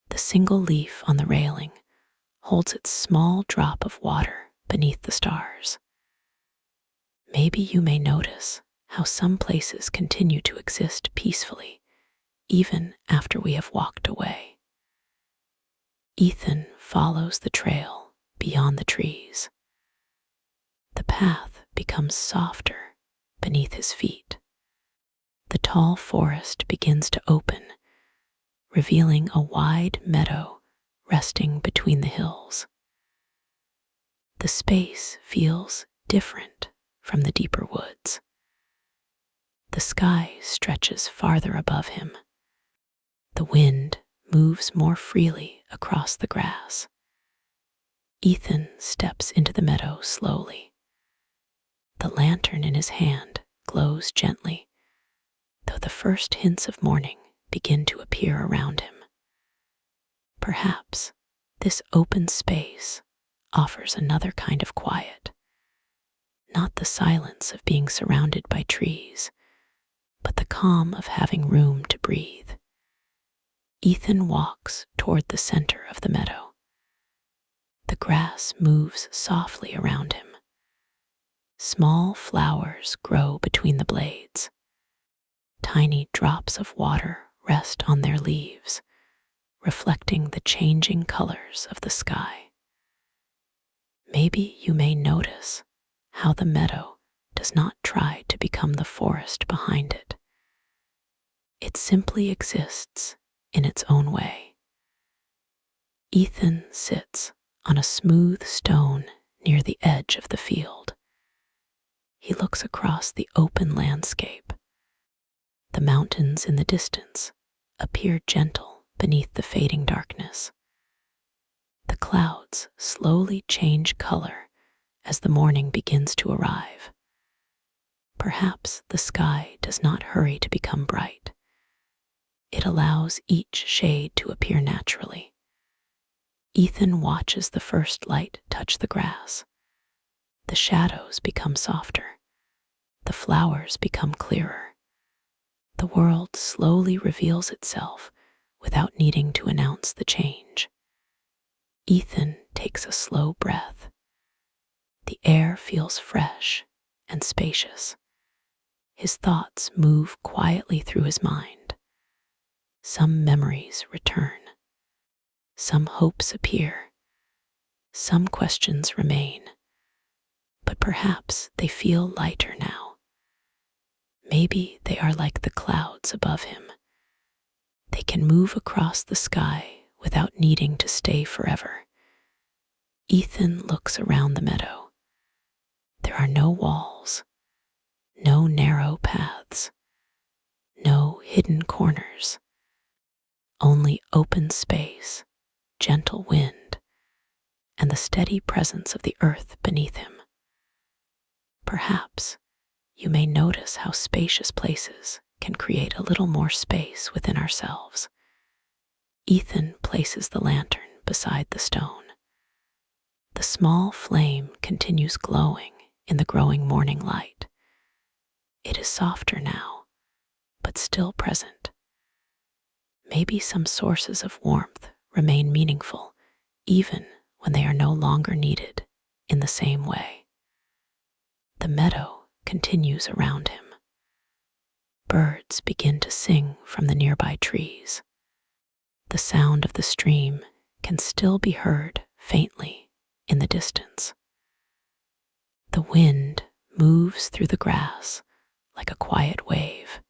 The single leaf on the railing holds its small drop of water beneath the stars. Maybe you may notice how some places continue to exist peacefully even after we have walked away. Ethan follows the trail beyond the trees. The path becomes softer beneath his feet. The tall forest begins to open, revealing a wide meadow resting between the hills. The space feels different from the deeper woods. The sky stretches farther above him. The wind moves more freely across the grass. Ethan steps into the meadow slowly. The lantern in his hand glows gently, though the first hints of morning begin to appear around him. Perhaps this open space offers another kind of quiet, not the silence of being surrounded by trees, but the calm of having room to breathe. Ethan walks toward the center of the meadow. The grass moves softly around him. Small flowers grow between the blades. Tiny drops of water rest on their leaves, reflecting the changing colors of the sky. Maybe you may notice how the meadow does not try to become the forest behind it. It simply exists in its own way. Ethan sits on a smooth stone near the edge of the field. He looks across the open landscape. The mountains in the distance appear gentle beneath the fading darkness. The clouds slowly change color as the morning begins to arrive. Perhaps the sky does not hurry to become bright. It allows each shade to appear naturally. Ethan watches the first light touch the grass. The shadows become softer. The flowers become clearer. The world slowly reveals itself without needing to announce the change. Ethan takes a slow breath. The air feels fresh and spacious. His thoughts move quietly through his mind. Some memories return. Some hopes appear. Some questions remain. But perhaps they feel lighter now. Maybe they are like the clouds above him. They can move across the sky without needing to stay forever. Ethan looks around the meadow. There are no walls, no narrow paths, no hidden corners, only open space, gentle wind, and the steady presence of the earth beneath him. Perhaps you may notice how spacious places can create a little more space within ourselves. Ethan places the lantern beside the stone. The small flame continues glowing in the growing morning light. It is softer now, but still present. Maybe some sources of warmth remain meaningful even when they are no longer needed in the same way. The meadow continues around him. Birds begin to sing from the nearby trees. The sound of the stream can still be heard faintly in the distance. The wind moves through the grass like a quiet wave.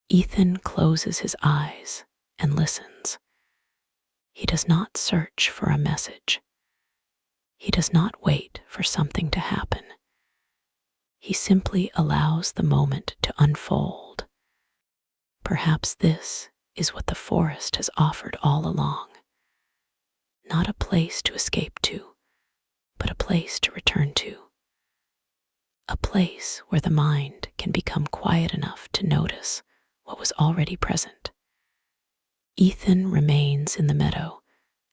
Ethan closes his eyes and listens. He does not search for a message. He does not wait for something to happen. He simply allows the moment to unfold. Perhaps this is what the forest has offered all along. Not a place to escape to, but a place to return to. A place where the mind can become quiet enough to notice what was already present. Ethan remains in the meadow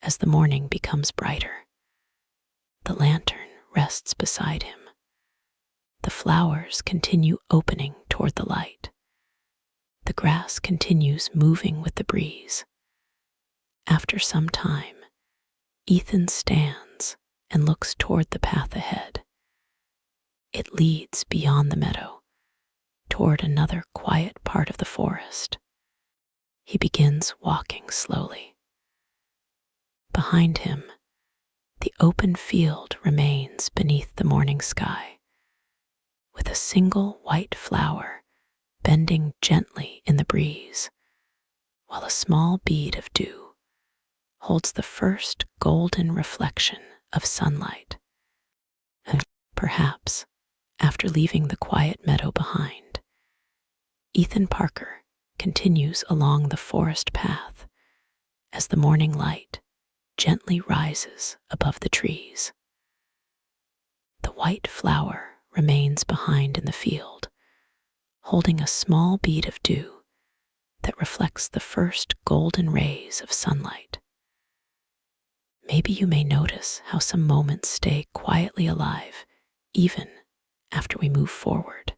as the morning becomes brighter. The lantern rests beside him. The flowers continue opening toward the light. The grass continues moving with the breeze. After some time, Ethan stands and looks toward the path ahead. It leads beyond the meadow, toward another quiet part of the forest. He begins walking slowly. Behind him, the open field remains beneath the morning sky, with a single white flower bending gently in the breeze, while a small bead of dew holds the first golden reflection of sunlight. And perhaps, after leaving the quiet meadow behind, Ethan Parker continues along the forest path as the morning light gently rises above the trees. The white flower remains behind in the field, holding a small bead of dew that reflects the first golden rays of sunlight. Maybe you may notice how some moments stay quietly alive even after we move forward.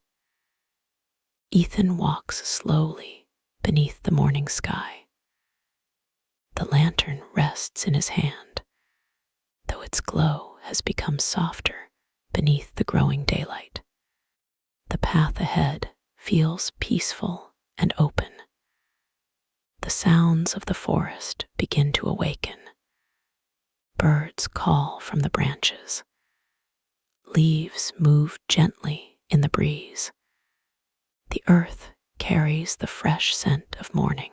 Ethan walks slowly beneath the morning sky. The lantern rests in his hand, though its glow has become softer beneath the growing daylight. The path ahead feels peaceful and open. The sounds of the forest begin to awaken. Birds call from the branches. Leaves move gently in the breeze. The earth carries the fresh scent of morning.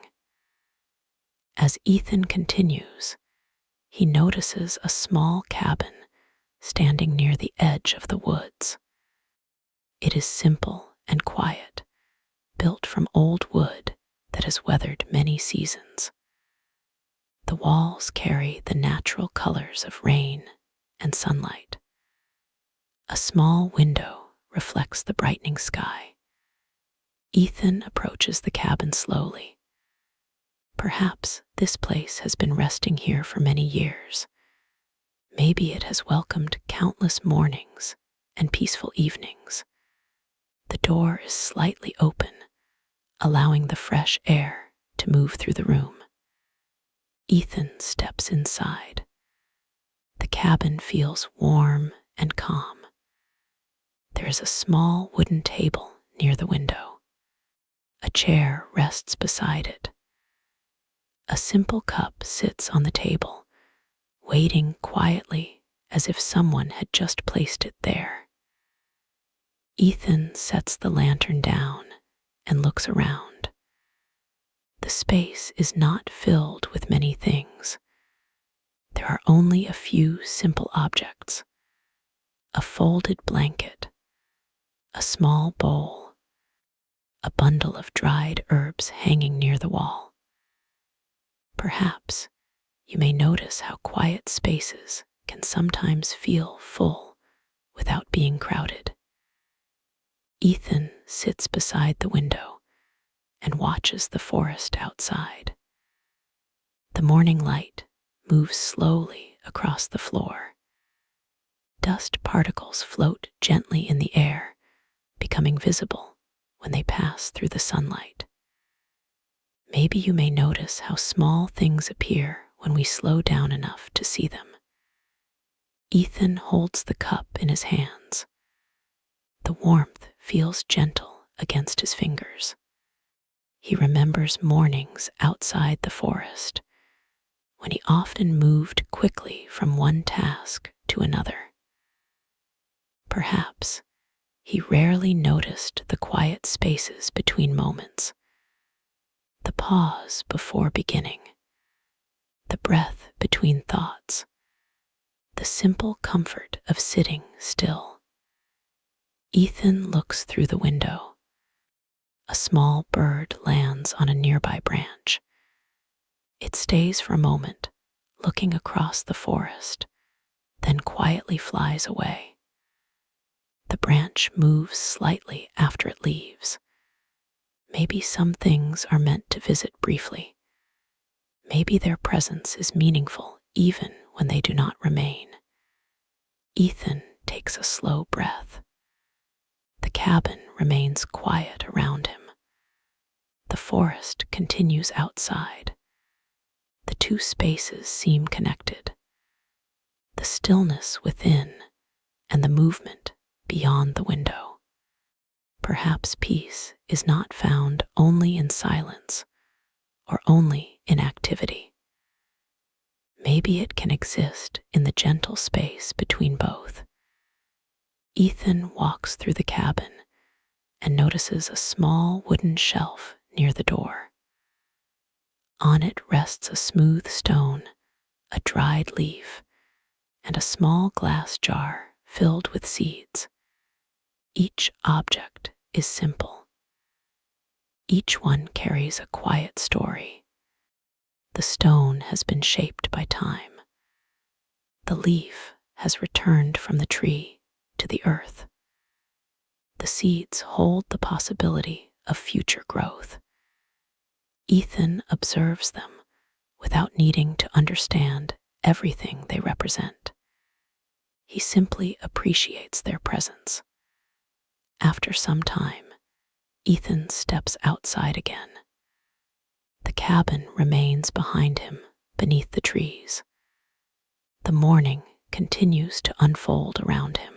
As Ethan continues, he notices a small cabin standing near the edge of the woods. It is simple and quiet, built from old wood that has weathered many seasons. The walls carry the natural colors of rain and sunlight. A small window reflects the brightening sky. Ethan approaches the cabin slowly. Perhaps this place has been resting here for many years. Maybe it has welcomed countless mornings and peaceful evenings. The door is slightly open, allowing the fresh air to move through the room. Ethan steps inside. The cabin feels warm and calm. There is a small wooden table near the window. A chair rests beside it. A simple cup sits on the table, waiting quietly as if someone had just placed it there. Ethan sets the lantern down and looks around. The space is not filled with many things. There are only a few simple objects: a folded blanket, a small bowl, a bundle of dried herbs hanging near the wall. Perhaps you may notice how quiet spaces can sometimes feel full without being crowded. Ethan sits beside the window and watches the forest outside. The morning light moves slowly across the floor. Dust particles float gently in the air, becoming visible when they pass through the sunlight. Maybe you may notice how small things appear when we slow down enough to see them. Ethan holds the cup in his hands. The warmth feels gentle against his fingers. He remembers mornings outside the forest, when he often moved quickly from one task to another. Perhaps he rarely noticed the quiet spaces between moments, the pause before beginning, the breath between thoughts, the simple comfort of sitting still. Ethan looks through the window. A small bird lands on a nearby branch. It stays for a moment, looking across the forest, then quietly flies away. The branch moves slightly after it leaves. Maybe some things are meant to visit briefly. Maybe their presence is meaningful even when they do not remain. Ethan takes a slow breath. The cabin remains quiet around him. The forest continues outside. The two spaces seem connected. The stillness within and the movement beyond the window. Perhaps peace is not found only in silence or only in activity. Maybe it can exist in the gentle space between both. Ethan walks through the cabin and notices a small wooden shelf near the door. On it rests a smooth stone, a dried leaf, and a small glass jar filled with seeds. Each object is simple. Each one carries a quiet story. The stone has been shaped by time. The leaf has returned from the tree to the earth. The seeds hold the possibility of future growth. Ethan observes them without needing to understand everything they represent. He simply appreciates their presence. After some time, Ethan steps outside again. The cabin remains behind him beneath the trees. The morning continues to unfold around him.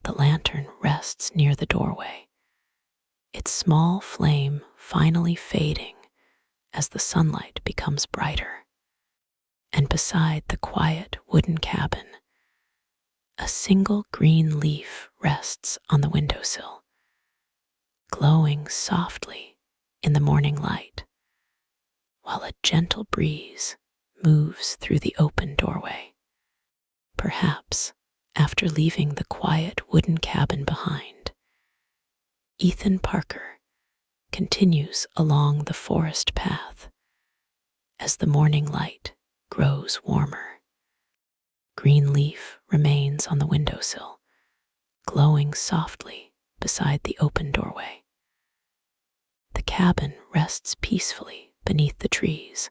The lantern rests near the doorway, its small flame finally fading as the sunlight becomes brighter. And beside the quiet wooden cabin, a single green leaf rests on the windowsill, glowing softly in the morning light, while a gentle breeze moves through the open doorway. Perhaps, after leaving the quiet wooden cabin behind, Ethan Parker continues along the forest path as the morning light grows warmer. Green leaf remains on the windowsill, glowing softly beside the open doorway. The cabin rests peacefully beneath the trees,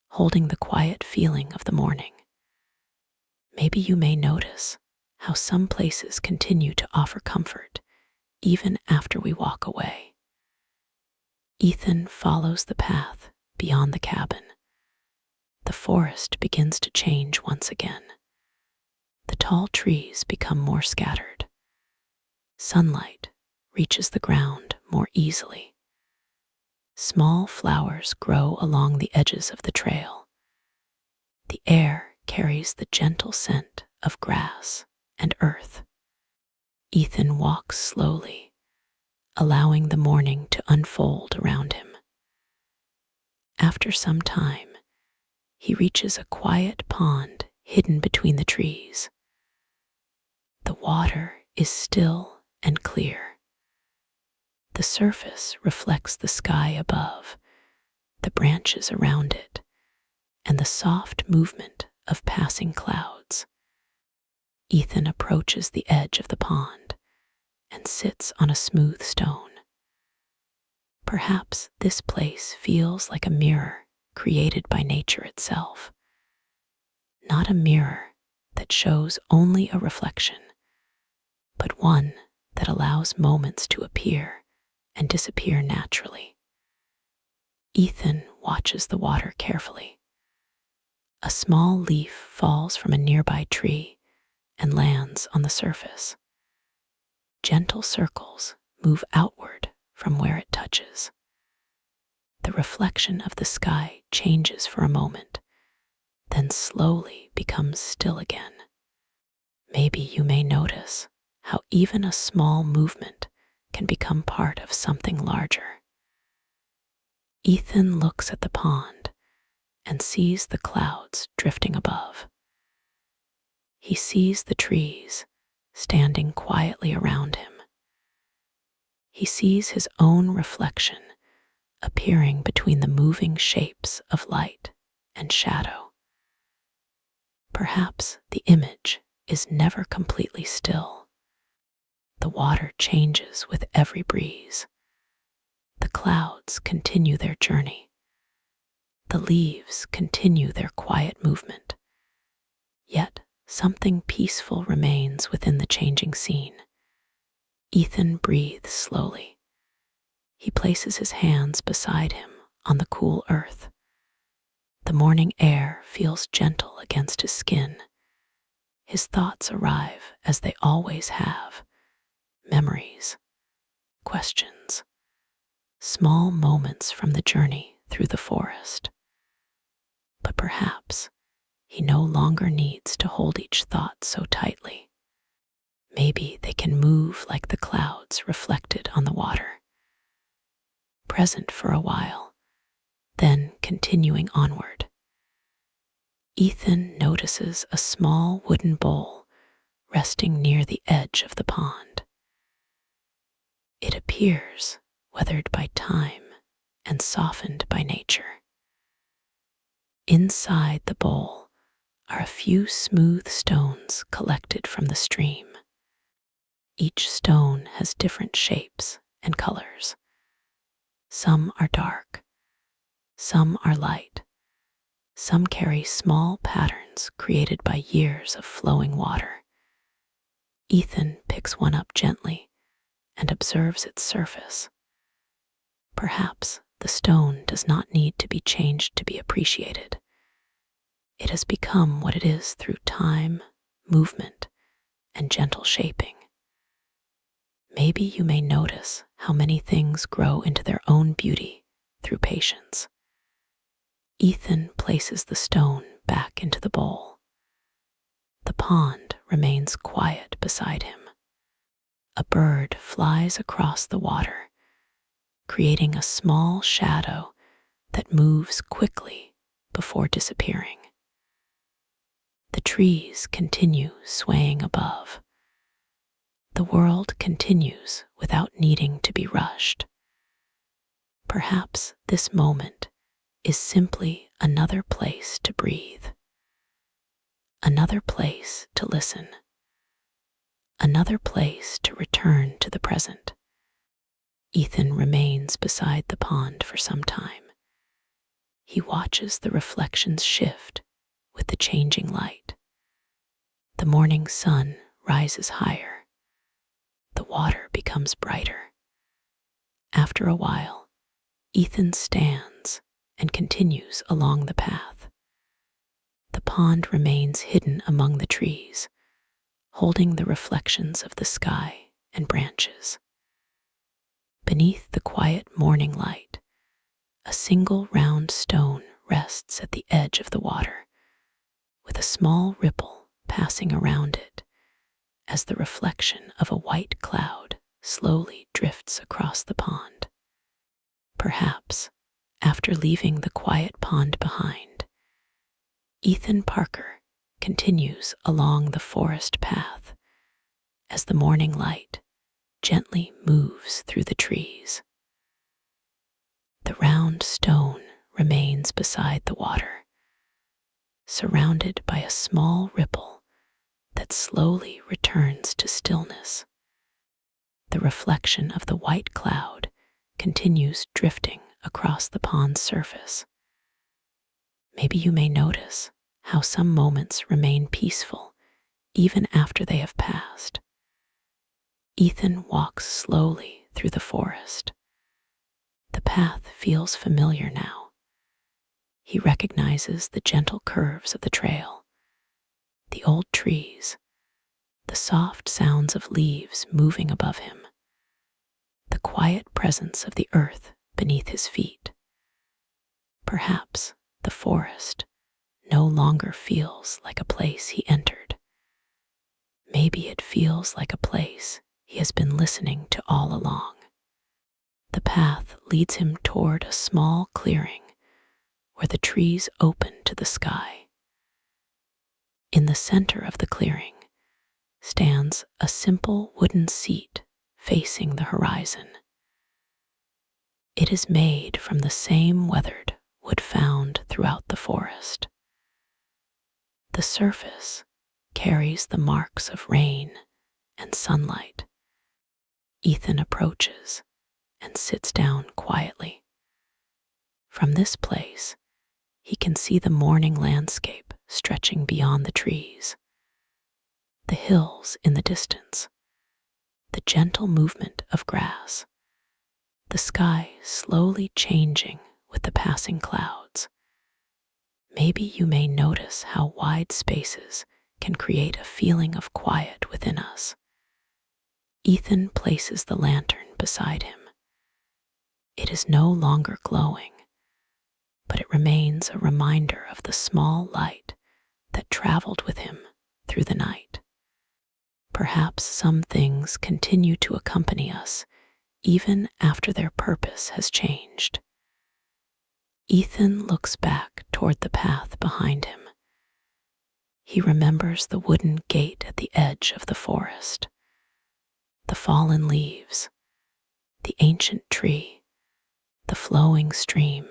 holding the quiet feeling of the morning. Maybe you may notice how some places continue to offer comfort even after we walk away. Ethan follows the path beyond the cabin. The forest begins to change once again. The tall trees become more scattered. Sunlight reaches the ground more easily. Small flowers grow along the edges of the trail. The air carries the gentle scent of grass and earth. Ethan walks slowly, allowing the morning to unfold around him. After some time, he reaches a quiet pond hidden between the trees. The water is still and clear. The surface reflects the sky above, the branches around it, and the soft movement of passing clouds. Ethan approaches the edge of the pond and sits on a smooth stone. Perhaps this place feels like a mirror created by nature itself. Not a mirror that shows only a reflection, but one that allows moments to appear and disappear naturally. Ethan watches the water carefully. A small leaf falls from a nearby tree and lands on the surface. Gentle circles move outward from where it touches. The reflection of the sky changes for a moment, then slowly becomes still again. Maybe you may notice how even a small movement can become part of something larger. Ethan looks at the pond and sees the clouds drifting above. He sees the trees standing quietly around him. He sees his own reflection appearing between the moving shapes of light and shadow. Perhaps the image is never completely still. The water changes with every breeze. The clouds continue their journey. The leaves continue their quiet movement. Yet something peaceful remains within the changing scene. Ethan breathes slowly. He places his hands beside him on the cool earth. The morning air feels gentle against his skin. His thoughts arrive as they always have. Memories, questions, small moments from the journey through the forest. But perhaps he no longer needs to hold each thought so tightly. Maybe they can move like the clouds reflected on the water, present for a while, then continuing onward. Ethan notices a small wooden bowl resting near the edge of the pond. It appears weathered by time and softened by nature. Inside the bowl are a few smooth stones collected from the stream. Each stone has different shapes and colors. Some are dark, some are light, some carry small patterns created by years of flowing water. Ethan picks one up gently and observes its surface. Perhaps the stone does not need to be changed to be appreciated. It has become what it is through time, movement, and gentle shaping. Maybe you may notice how many things grow into their own beauty through patience. Ethan places the stone back into the bowl. The pond remains quiet beside him. A bird flies across the water, creating a small shadow that moves quickly before disappearing. The trees continue swaying above. The world continues without needing to be rushed. Perhaps this moment is simply another place to breathe, another place to listen, another place to return to the present. Ethan remains beside the pond for some time. He watches the reflections shift with the changing light. The morning sun rises higher. The water becomes brighter. After a while, Ethan stands and continues along the path. The pond remains hidden among the trees, holding the reflections of the sky and branches. Beneath the quiet morning light, a single round stone rests at the edge of the water, with a small ripple passing around it as the reflection of a white cloud slowly drifts across the pond. Perhaps, after leaving the quiet pond behind, Ethan Parker continues along the forest path, as the morning light gently moves through the trees. The round stone remains beside the water, surrounded by a small ripple that slowly returns to stillness. The reflection of the white cloud continues drifting across the pond's surface. Maybe you may notice how some moments remain peaceful even after they have passed. Ethan walks slowly through the forest. The path feels familiar now. He recognizes the gentle curves of the trail, the old trees, the soft sounds of leaves moving above him, the quiet presence of the earth beneath his feet. Perhaps the forest no longer feels like a place he entered. Maybe it feels like a place he has been listening to all along. The path leads him toward a small clearing where the trees open to the sky. In the center of the clearing stands a simple wooden seat facing the horizon. It is made from the same weathered wood found throughout the forest. The surface carries the marks of rain and sunlight. Ethan approaches and sits down quietly. From this place, he can see the morning landscape stretching beyond the trees, the hills in the distance, the gentle movement of grass, the sky slowly changing with the passing clouds. Maybe you may notice how wide spaces can create a feeling of quiet within us. Ethan places the lantern beside him. It is no longer glowing, but it remains a reminder of the small light that traveled with him through the night. Perhaps some things continue to accompany us even after their purpose has changed. Ethan looks back toward the path behind him. He remembers the wooden gate at the edge of the forest, the fallen leaves, the ancient tree, the flowing stream,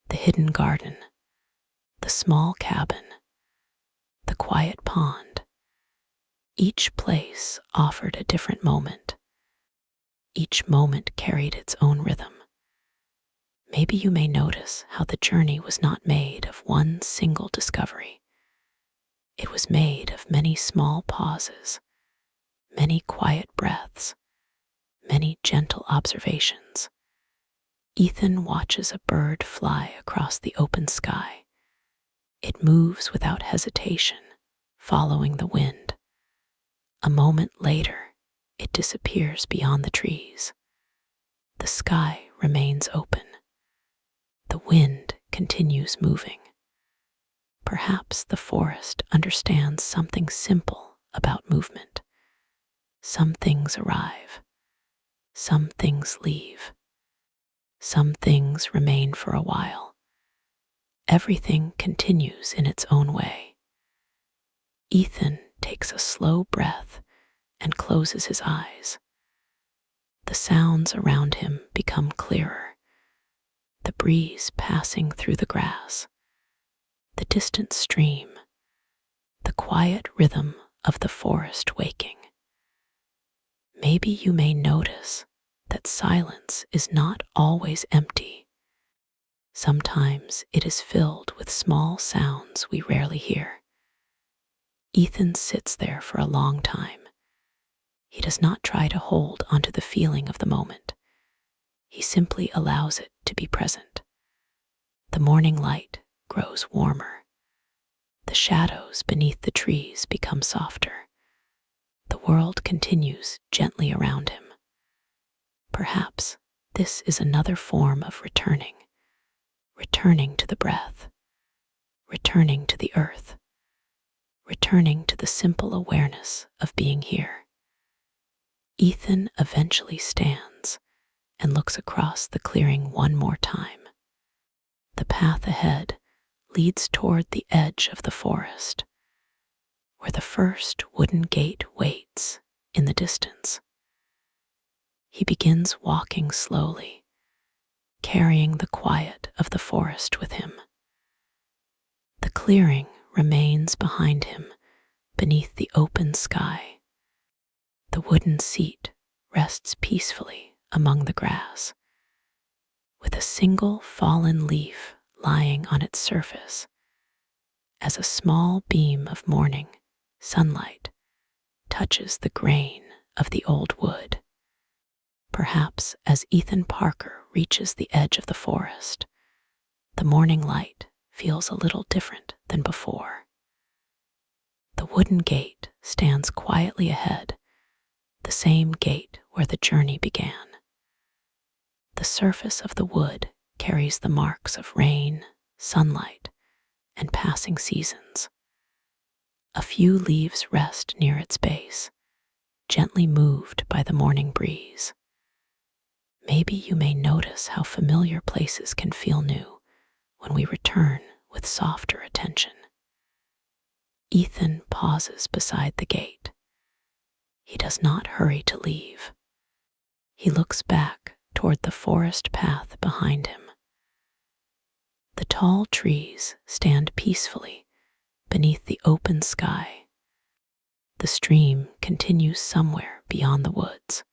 the hidden garden, the small cabin, the quiet pond. Each place offered a different moment. Each moment carried its own rhythm. Maybe you may notice how the journey was not made of one single discovery. It was made of many small pauses, many quiet breaths, many gentle observations. Ethan watches a bird fly across the open sky. It moves without hesitation, following the wind. A moment later, it disappears beyond the trees. The sky remains open. The wind continues moving. Perhaps the forest understands something simple about movement. Some things arrive. Some things leave. Some things remain for a while. Everything continues in its own way. Ethan takes a slow breath and closes his eyes. The sounds around him become clearer. The breeze passing through the grass, the distant stream, the quiet rhythm of the forest waking. Maybe you may notice that silence is not always empty. Sometimes it is filled with small sounds we rarely hear. Ethan sits there for a long time. He does not try to hold onto the feeling of the moment. He simply allows it to be present. The morning light grows warmer. The shadows beneath the trees become softer. The world continues gently around him. Perhaps this is another form of returning to the breath, returning to the earth, returning to the simple awareness of being here. Ethan eventually stands and looks across the clearing one more time. The path ahead leads toward the edge of the forest, where the first wooden gate waits in the distance. He begins walking slowly, carrying the quiet of the forest with him. The clearing remains behind him beneath the open sky. The wooden seat rests peacefully among the grass, with a single fallen leaf lying on its surface as a small beam of morning sunlight touches the grain of the old wood. Perhaps as Ethan Parker reaches the edge of the forest, the morning light feels a little different than before. The wooden gate stands quietly ahead, the same gate where the journey began. The surface of the wood carries the marks of rain, sunlight, and passing seasons. A few leaves rest near its base, gently moved by the morning breeze. Maybe you may notice how familiar places can feel new when we return with softer attention. Ethan pauses beside the gate. He does not hurry to leave. He looks back toward the forest path behind him. The tall trees stand peacefully beneath the open sky. The stream continues somewhere beyond the woods.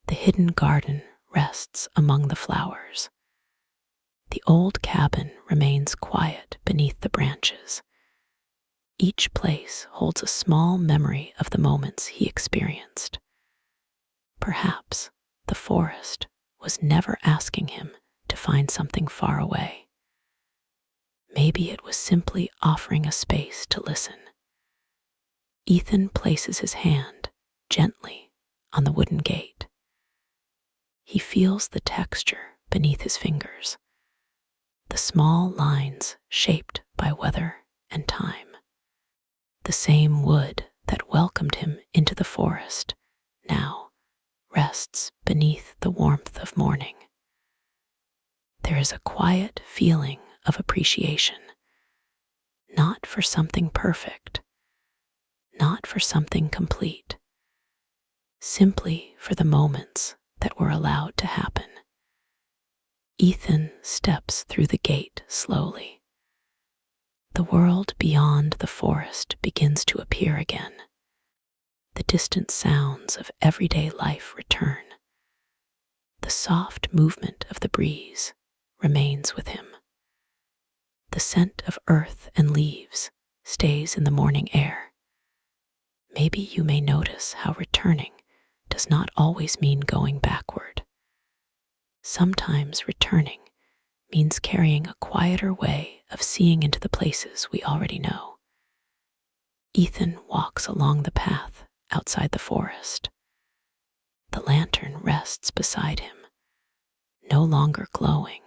The hidden garden rests among the flowers. The old cabin remains quiet beneath the branches. Each place holds a small memory of the moments he experienced. Perhaps the forest was never asking him to find something far away. Maybe it was simply offering a space to listen. Ethan places his hand gently on the wooden gate. He feels the texture beneath his fingers, the small lines shaped by weather and time. The same wood that welcomed him into the forest now rests beneath the warmth of morning. There is a quiet feeling of appreciation, not for something perfect, not for something complete, simply for the moments that were allowed to happen. Ethan steps through the gate slowly. The world beyond the forest begins to appear again. The distant sounds of everyday life return. The soft movement of the breeze remains with him. The scent of earth and leaves stays in the morning air. Maybe you may notice how returning does not always mean going backward. Sometimes returning means carrying a quieter way of seeing into the places we already know. Ethan walks along the path outside the forest. The lantern rests beside him, no longer glowing,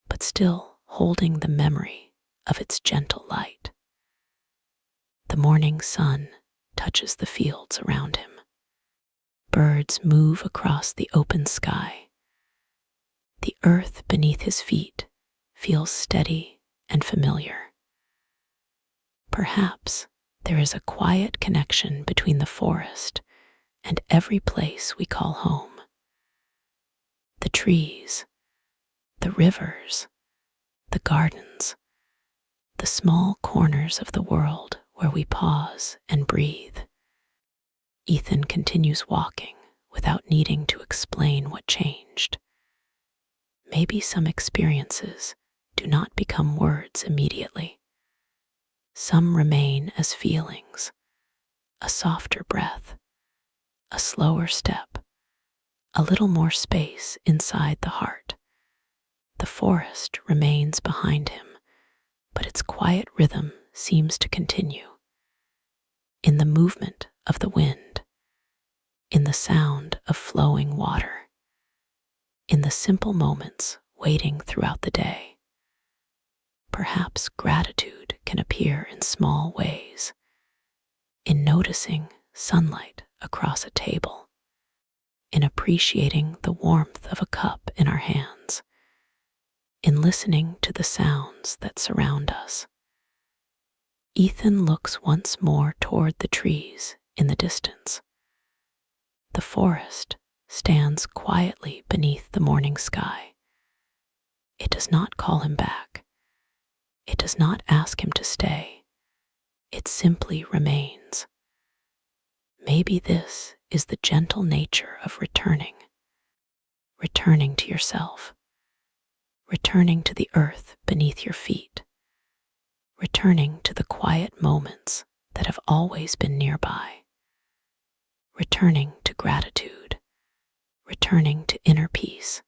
but still holding the memory of its gentle light. The morning sun touches the fields around him. Birds move across the open sky. The earth beneath his feet feels steady and familiar. Perhaps there is a quiet connection between the forest and every place we call home. The trees, the rivers, the gardens, the small corners of the world where we pause and breathe. Ethan continues walking without needing to explain what changed. Maybe some experiences do not become words immediately. Some remain as feelings, a softer breath, a slower step, a little more space inside the heart. The forest remains behind him, but its quiet rhythm seems to continue. In the movement of the wind, in the sound of flowing water, in the simple moments waiting throughout the day. Perhaps gratitude can appear in small ways, in noticing sunlight across a table, in appreciating the warmth of a cup in our hands, in listening to the sounds that surround us. Ethan looks once more toward the trees in the distance. The forest stands quietly beneath the morning sky. It does not call him back. It does not ask him to stay. It simply remains. Maybe this is the gentle nature of returning to yourself, returning to the earth beneath your feet, returning to the quiet moments that have always been nearby, returning to gratitude, returning to inner peace.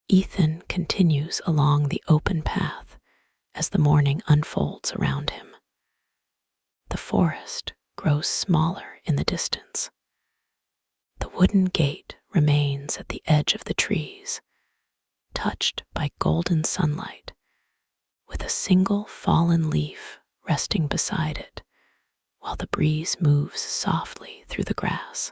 Ethan continues along the open path as the morning unfolds around him. The forest grows smaller in the distance. The wooden gate remains at the edge of the trees, touched by golden sunlight, with a single fallen leaf resting beside it while the breeze moves softly through the grass.